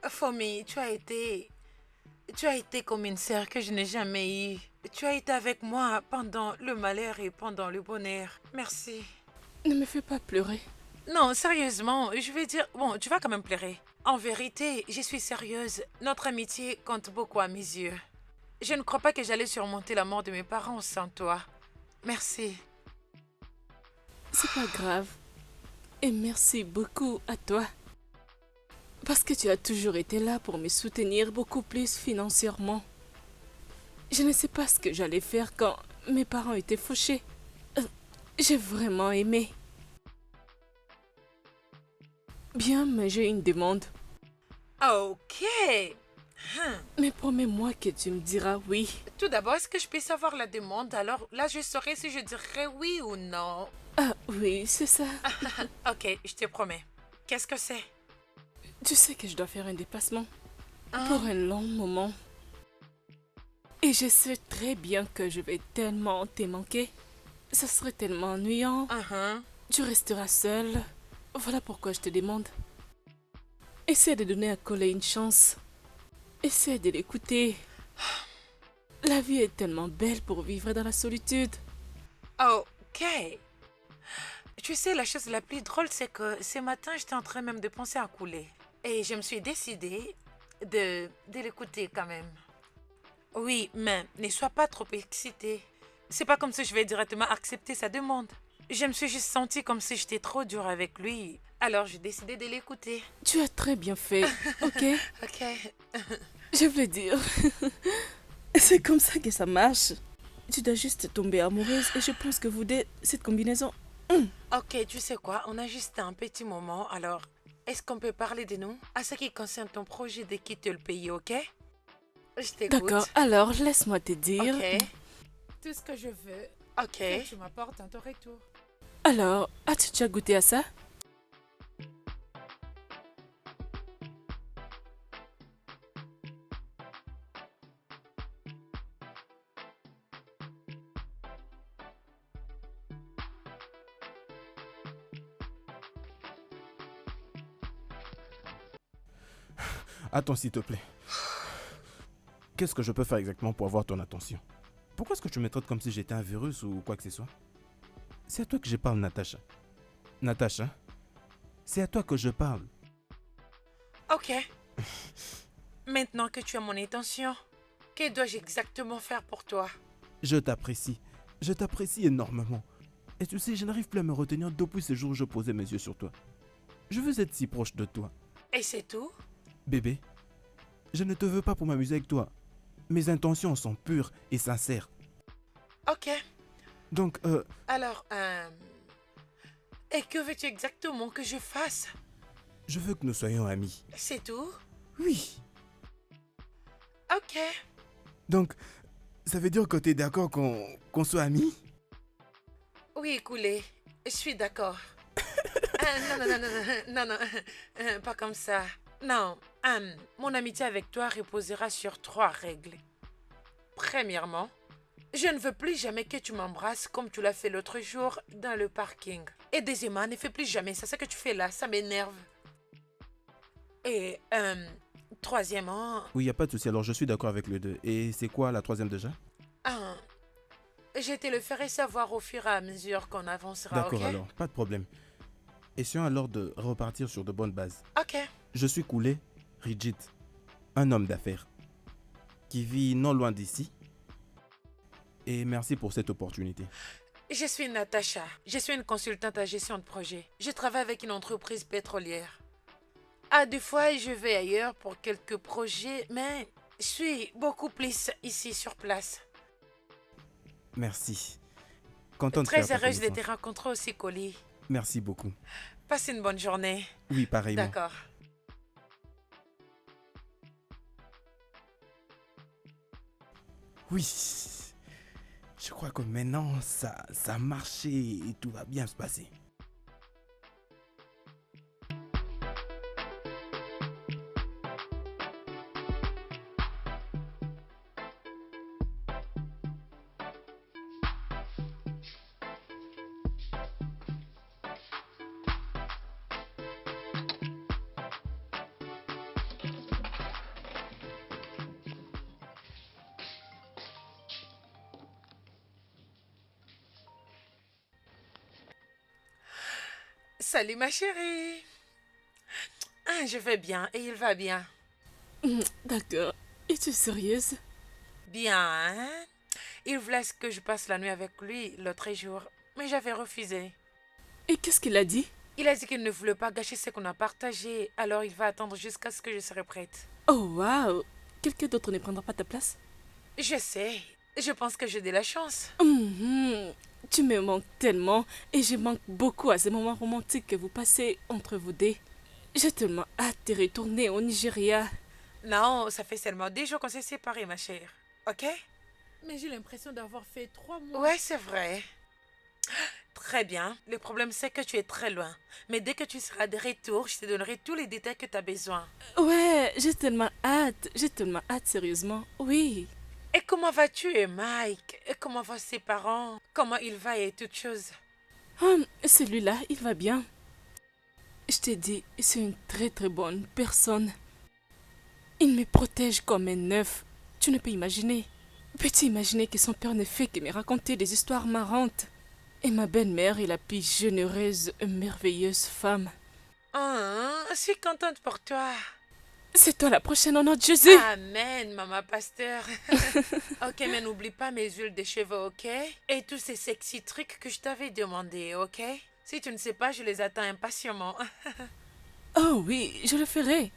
Fomi, tu as été comme une sœur que je n'ai jamais eue. Tu as été avec moi pendant le malheur et pendant le bonheur. Merci.
Ne me fais pas pleurer.
Non, sérieusement, je vais dire... Bon, tu vas quand même pleurer. En vérité, je suis sérieuse. Notre amitié compte beaucoup à mes yeux. Je ne crois pas que j'allais surmonter la mort de mes parents sans toi. Merci.
C'est pas grave. Et merci beaucoup à toi. Parce que tu as toujours été là pour me soutenir beaucoup plus financièrement. Je ne sais pas ce que j'allais faire quand mes parents étaient fauchés. J'ai vraiment aimé. Bien, mais j'ai une demande.
Ok.
Mais promets-moi que tu me diras oui.
Tout d'abord, est-ce que je peux savoir la demande? Alors là, je saurai si je dirais oui ou non.
Ah oui, c'est ça.
Ok, je te promets. Qu'est-ce que c'est?
Tu sais que je dois faire un déplacement pour un long moment. Et je sais très bien que je vais tellement te manquer. Ça serait tellement ennuyant. Tu resteras seule. Voilà pourquoi je te demande. Essaie de donner à Colin une chance. Essaie de l'écouter. La vie est tellement belle pour vivre dans la solitude.
Ok. Tu sais, la chose la plus drôle, c'est que ce matin, j'étais en train même de penser à couler. Et je me suis décidée de l'écouter quand même. Oui, mais ne sois pas trop excitée. C'est pas comme si je vais directement accepter sa demande. Je me suis juste sentie comme si j'étais trop dure avec lui. Alors j'ai décidé de l'écouter.
Tu as très bien fait, ok?
Ok.
Je veux dire, c'est comme ça que ça marche. Tu dois juste tomber amoureuse et je pense que vous deux, cette combinaison...
Ok, tu sais quoi? On a juste un petit moment, alors... Est-ce qu'on peut parler de nous? À ce qui concerne ton projet de quitter le pays, ok? Je t'écoute.
D'accord, alors laisse-moi te dire...
Ok.
Tout ce que je veux,
Ok.
c'est que tu m'apportes à ton retour.
Alors, as-tu déjà goûté à ça?
Attends, s'il te plaît. Qu'est-ce que je peux faire exactement pour avoir ton attention? Pourquoi est-ce que tu me traites comme si j'étais un virus ou quoi que ce soit? C'est à toi que je parle, Natacha. Natacha, c'est à toi que je parle.
Ok. Maintenant que tu as mon intention, que dois-je exactement faire pour toi?
Je t'apprécie. Je t'apprécie énormément. Et tu sais, je n'arrive plus à me retenir depuis ce jour où je posais mes yeux sur toi. Je veux être si proche de toi.
Et c'est tout?
Bébé, je ne te veux pas pour m'amuser avec toi. Mes intentions sont pures et sincères.
Ok.
Donc,
Alors, et que veux-tu exactement que je fasse?
je veux que nous soyons amis.
C'est tout?
Oui.
Ok.
Donc, ça veut dire que tu es d'accord qu'on soit amis?
Oui, Koulé, je suis d'accord. Non, pas comme ça. Non, mon amitié avec toi reposera sur 3 règles. Premièrement, je ne veux plus jamais que tu m'embrasses comme tu l'as fait l'autre jour dans le parking. Et deuxièmement, ne fais plus jamais ça. Ce que tu fais là, ça m'énerve. Et troisièmement,
Oui, il n'y a pas de souci. Alors, je suis d'accord avec les deux. Et c'est quoi la troisième déjà?
je te le ferai savoir au fur et à mesure qu'on avancera,
D'accord,
ok?
alors, pas de problème. Essayons alors de repartir sur de bonnes bases.
Ok.
Je suis Koulé Rigid, un homme d'affaires qui vit non loin d'ici. Et merci pour cette opportunité.
Je suis Natacha. Je suis une consultante à gestion de projet. Je travaille avec une entreprise pétrolière. Des fois, je vais ailleurs pour quelques projets, mais je suis beaucoup plus ici sur place.
Merci. Contente de
Très
faire ta
heureuse de te
connaissance.
rencontrer aussi, Colly.
Merci beaucoup.
Passe une bonne journée.
Oui, pareillement.
D'accord.
Oui. Je crois que maintenant, ça a marché et tout va bien se passer.
Salut ma chérie. Je vais bien et il va bien.
D'accord. Es-tu sérieuse?
Bien, hein? Il voulait que je passe la nuit avec lui l'autre jour, mais j'avais refusé.
Et qu'est-ce qu'il a dit?
Il a dit qu'il ne voulait pas gâcher ce qu'on a partagé, alors il va attendre jusqu'à ce que je serai prête.
Oh, waouh! Quelqu'un d'autre ne prendra pas ta place?
Je sais, je pense que j'ai de la chance.
Tu me manques tellement et je manque beaucoup à ces moments romantiques que vous passez entre vous deux. J'ai tellement hâte de retourner au Nigeria.
Non, ça fait seulement 10 jours qu'on s'est séparés, ma chère. Ok?
Mais j'ai l'impression d'avoir fait 3 mois.
Ouais, c'est vrai. Très bien. Le problème, c'est que tu es très loin. Mais dès que tu seras de retour, je te donnerai tous les détails que tu as besoin.
Ouais, j'ai tellement hâte. J'ai tellement hâte, sérieusement. Oui.
Et comment vas-tu, Mike? Et comment vont ses parents? Comment il va et toutes choses?
Celui-là, il va bien. Je te dis, c'est une très très bonne personne. Il me protège comme un œuf. Tu ne peux imaginer. Peux-tu imaginer que son père ne fait que me raconter des histoires marrantes? Et ma belle-mère est la plus généreuse et merveilleuse femme.
Je suis contente pour toi.
C'est toi la prochaine au nom de Jésus.
Amen, maman pasteur. Ok, mais n'oublie pas mes huiles de cheveux, ok? Et tous ces sexy trucs que je t'avais demandé, ok? Si tu ne sais pas, je les attends impatiemment.
Oh oui, je le ferai.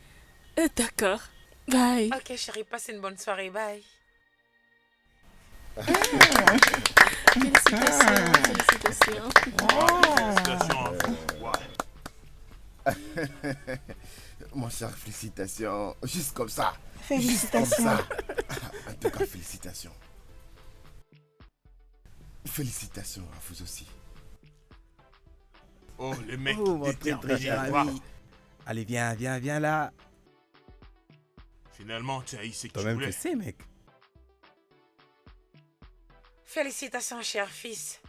D'accord. Bye.
Ok, chérie, passe une bonne soirée. Bye.
Félicitations, félicitations.
Félicitations à vous. Ouais.
Mon cher, félicitations. Juste comme ça.
Félicitations.
Comme ça. En tout cas, félicitations. Félicitations à vous aussi.
Oh, le mec
Oh, mon très très cher
déterminé. Wow.
ami. Allez, viens là.
Finalement, tu as eu ce que tu
Toi-même,
voulais.
tu sais, mec.
Félicitations, cher fils.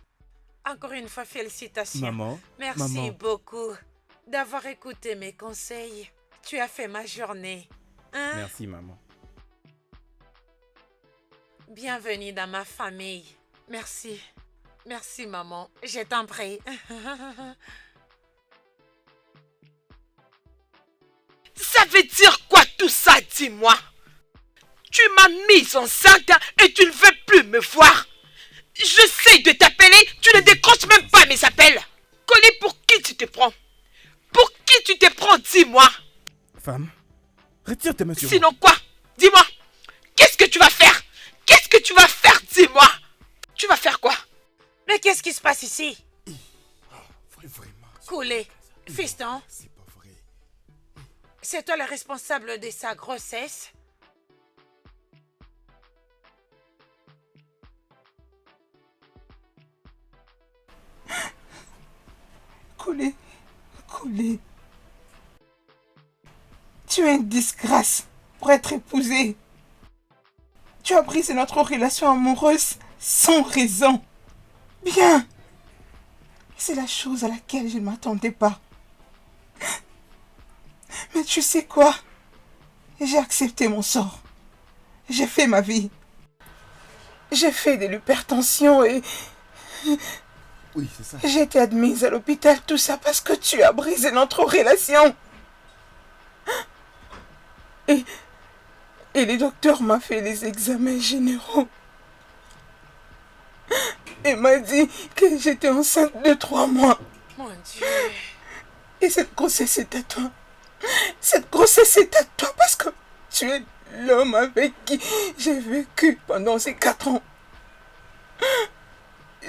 Encore une fois, félicitations.
Maman.
Merci
maman.
beaucoup d'avoir écouté mes conseils. Tu as fait ma journée. Hein?
Merci, maman.
Bienvenue dans ma famille. Merci. Merci, maman. Je t'en prie.
Ça veut dire quoi tout ça, dis-moi? m'as mise enceinte et tu ne veux plus me voir. J'essaie de t'appeler, tu ne décroches même pas mes appels. Collé, pour qui tu te prends? Pour qui tu te prends, dis-moi.
Femme, retire tes mains sur moi.
Sinon quoi? Dis-moi. Qu'est-ce que tu vas faire? Qu'est-ce que tu vas faire, dis-moi? Tu vas faire quoi?
Mais qu'est-ce qui se passe ici?
Vraiment.
Coulé, fiston,
C'est pas vrai.
c'est toi le responsable de sa grossesse?
Coulé. Tu es une disgrâce pour être épousée. Tu as brisé notre relation amoureuse sans raison. Bien. C'est la chose à laquelle je ne m'attendais pas. Mais tu sais quoi? J'ai accepté mon sort. J'ai fait ma vie. J'ai fait de l'hypertension et
Oui, c'est ça.
j'ai été admise à l'hôpital. Tout ça parce que tu as brisé notre relation. Et les docteurs m'ont fait les examens généraux. Et m'a dit que j'étais enceinte de 3 mois.
Mon Dieu.
Et cette grossesse est à toi. Cette grossesse est à toi parce que tu es l'homme avec qui j'ai vécu pendant ces 4 ans.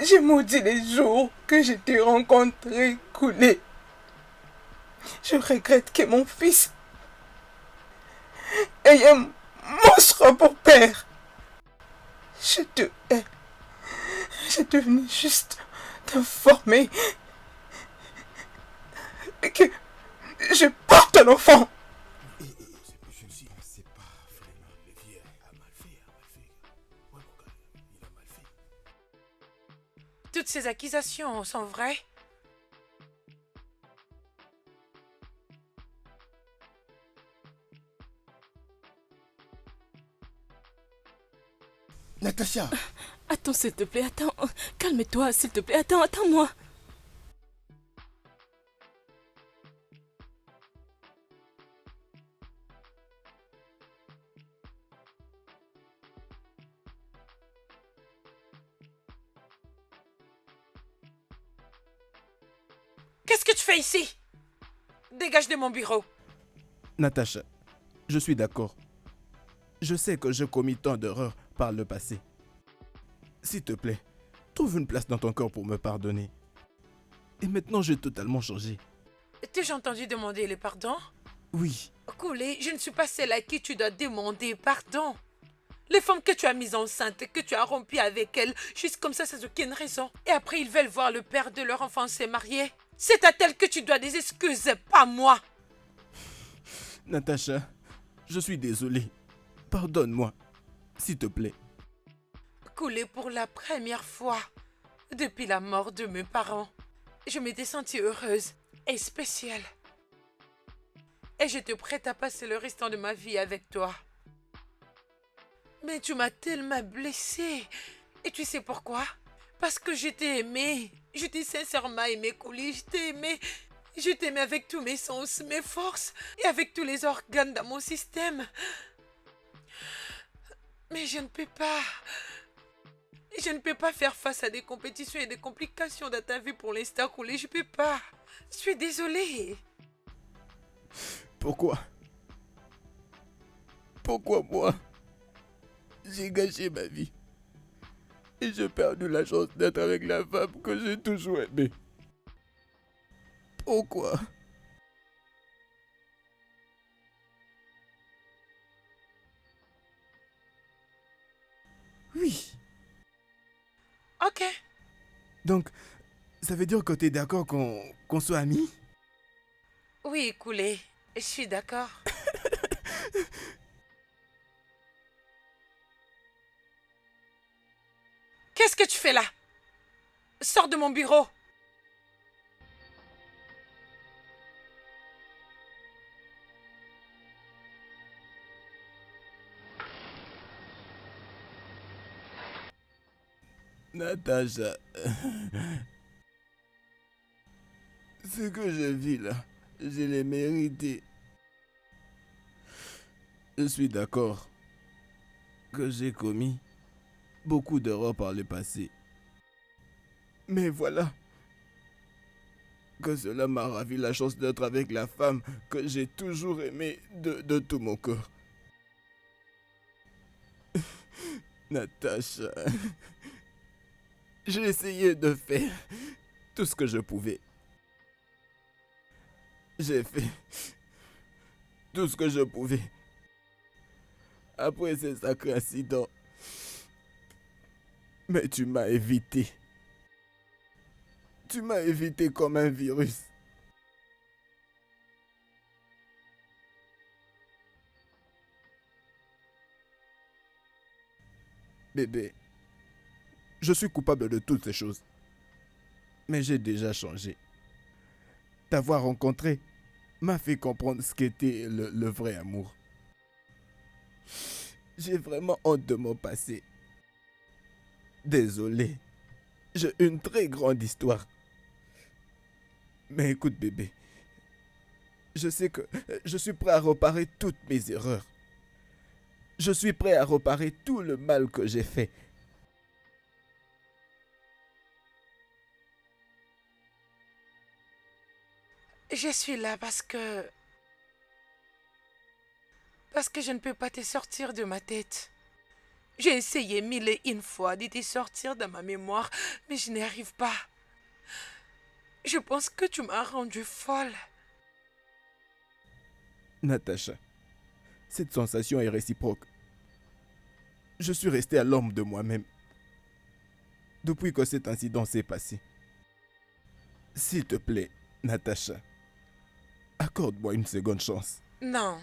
J'ai maudit les jours que je t'ai rencontré, Coulé. Je regrette que mon fils ait un monstre pour père. Je te hais. J'ai devenu juste t'informer que je porte un enfant.
Je ne suis... C'est pas vraiment... Le vieux a mal fait. Ouais, mon gars, il a mal fait.
Toutes ces accusations sont vraies?
Natacha,
Attends, s'il te plaît, attends. Calme-toi, s'il te plaît, attends-moi.
Qu'est-ce que tu fais ici? Dégage de mon bureau.
Natacha, je suis d'accord. Je sais que j'ai commis tant d'erreurs par le passé. S'il te plaît, trouve une place dans ton cœur pour me pardonner. Et maintenant, j'ai totalement changé.
T'ai-je entendu demander le pardon?
Oui,
Coulé, je ne suis pas celle à qui tu dois demander pardon. Les femmes que tu as mises enceintes, que tu as rompu avec elles, juste comme ça sans aucune raison. Et après, ils veulent voir le père de leur enfant se marier. C'est à elles que tu dois des excuses, pas moi.
Natacha, je suis désolé. Pardonne-moi, s'il te plaît.
Coulé, pour la première fois depuis la mort de mes parents, je m'étais sentie heureuse et spéciale. Et j'étais prête à passer le restant de ma vie avec toi. Mais tu m'as tellement blessée. Et tu sais pourquoi? Parce que je t'ai aimé. Je t'ai sincèrement aimé, Coulé. Je t'ai aimé. Je t'aimais avec tous mes sens, mes forces et avec tous les organes dans mon système. Mais je ne peux pas. Je ne peux pas faire face à des compétitions et des complications dans ta vie pour l'instant, Coulé. Je peux pas. Je suis désolée.
Pourquoi? Pourquoi moi? J'ai gâché ma vie. Et j'ai perdu la chance d'être avec la femme que j'ai toujours aimée. Pourquoi? Oui.
Ok.
Donc, ça veut dire que t'es d'accord qu'on soit amis?
Oui, Coulé. Je suis d'accord. Qu'est-ce que tu fais là? Sors de mon bureau.
Natacha, ce que je vis là, je l'ai mérité. Je suis d'accord. que j'ai commis beaucoup d'erreurs par le passé. Mais voilà que cela m'a ravi la chance d'être avec la femme que j'ai toujours aimée de tout mon cœur. Natacha, j'ai essayé de faire tout ce que je pouvais. J'ai fait tout ce que je pouvais. Après ces sacrés incidents. Mais tu m'as évité. Tu m'as évité comme un virus. Bébé, je suis coupable de toutes ces choses. Mais j'ai déjà changé. T'avoir rencontré m'a fait comprendre ce qu'était le vrai amour. J'ai vraiment honte de mon passé. Désolé. J'ai une très grande histoire. Mais écoute bébé, je sais que je suis prêt à réparer toutes mes erreurs. Je suis prêt à réparer tout le mal que j'ai fait.
Je suis là parce que je ne peux pas te sortir de ma tête. J'ai essayé 1001 fois de te sortir de ma mémoire, mais je n'y arrive pas. Je pense que tu m'as rendue folle.
Natacha, cette sensation est réciproque. Je suis resté à l'ombre de moi-même depuis que cet incident s'est passé. S'il te plaît, Natacha, accorde-moi une seconde chance.
Non.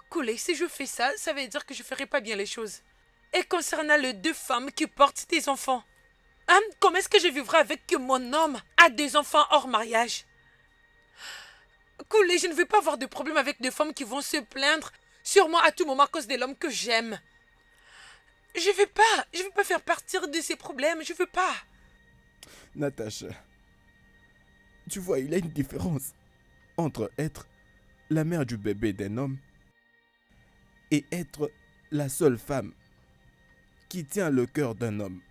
Koulé, si je fais ça, ça veut dire que je ne ferai pas bien les choses. Et concernant les 2 femmes qui portent des enfants, hein, comment est-ce que je vivrai avec que mon homme a des enfants hors mariage? Koulé, je ne veux pas avoir de problème avec des femmes qui vont se plaindre sur moi à tout moment à cause de l'homme que j'aime. Je veux pas faire partir de ces problèmes, je veux pas.
Natacha, tu vois, il y a une différence entre être la mère du bébé d'un homme et être la seule femme qui tient le cœur d'un homme.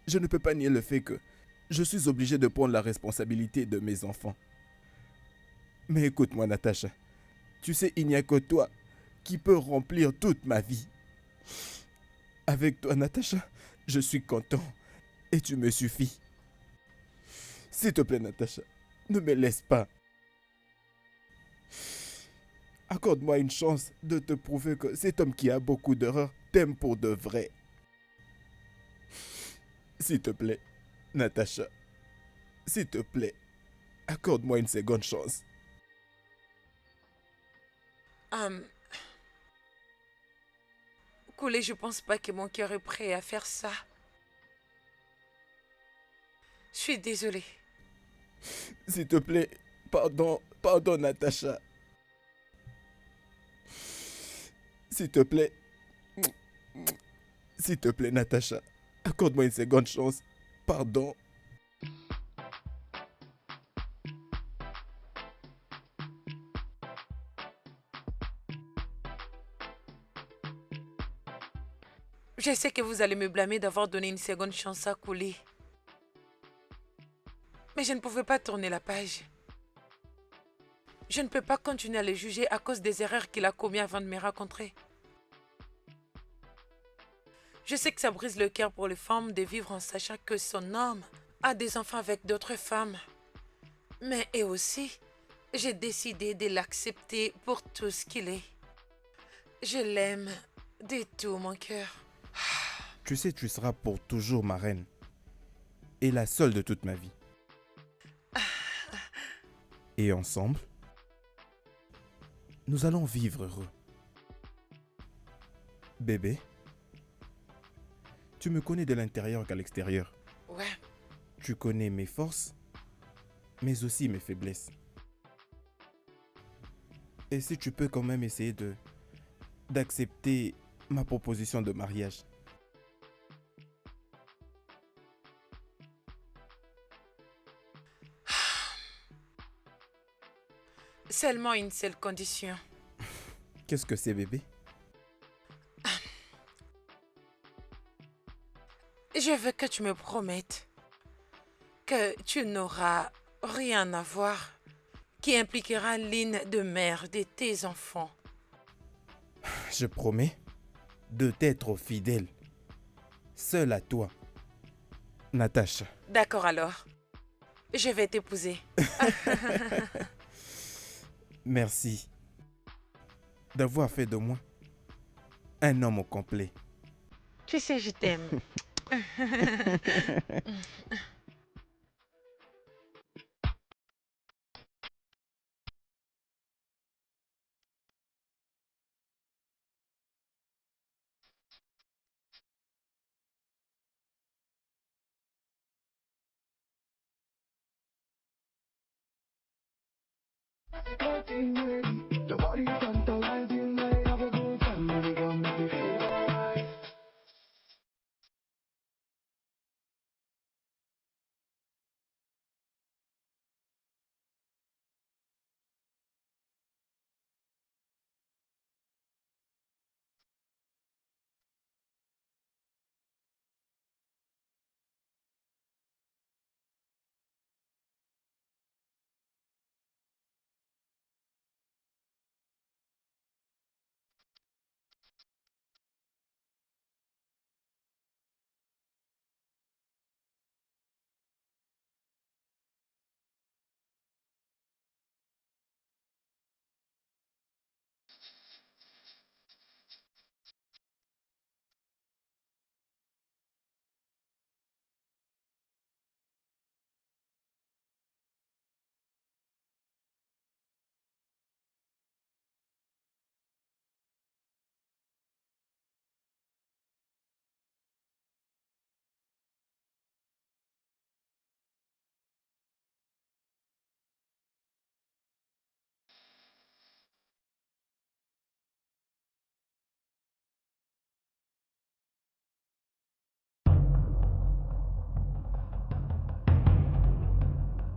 Je ne peux pas nier le fait que je suis obligé de prendre la responsabilité de mes enfants. Mais écoute-moi, Natacha, tu sais, il n'y a que toi qui peux remplir toute ma vie. Avec toi, Natacha, je suis content et tu me suffis. S'il te plaît, Natacha, ne me laisse pas. Accorde-moi une chance de te prouver que cet homme qui a beaucoup d'erreurs t'aime pour de vrai. S'il te plaît, Natacha, s'il te plaît, accorde-moi une seconde chance.
Koulé, je pense pas que mon cœur est prêt à faire ça. Je suis désolée.
S'il te plaît, pardon, Natacha. S'il te plaît, Natacha, accorde-moi une seconde chance. Pardon.
Je sais que vous allez me blâmer d'avoir donné une seconde chance à Koulé. Mais je ne pouvais pas tourner la page. Je ne peux pas continuer à le juger à cause des erreurs qu'il a commises avant de me rencontrer. Je sais que ça brise le cœur pour les femmes de vivre en sachant que son homme a des enfants avec d'autres femmes. Mais et aussi, j'ai décidé de l'accepter pour tout ce qu'il est. Je l'aime de tout mon cœur.
Tu sais, tu seras pour toujours ma reine. Et la seule de toute ma vie. Et ensemble, nous allons vivre heureux. Bébé, tu me connais de l'intérieur qu'à l'extérieur.
Ouais.
Tu connais mes forces, mais aussi mes faiblesses. Et si tu peux quand même essayer d'accepter ma proposition de mariage.
Seulement une seule condition.
Qu'est-ce que c'est, bébé?
Je veux que tu me promettes que tu n'auras rien à voir qui impliquera Lynn de mère de tes enfants.
Je promets de t'être fidèle. Seul à toi, Natacha.
D'accord alors. Je vais t'épouser.
Merci d'avoir fait de moi un homme au complet.
Tu sais, je t'aime.
The body is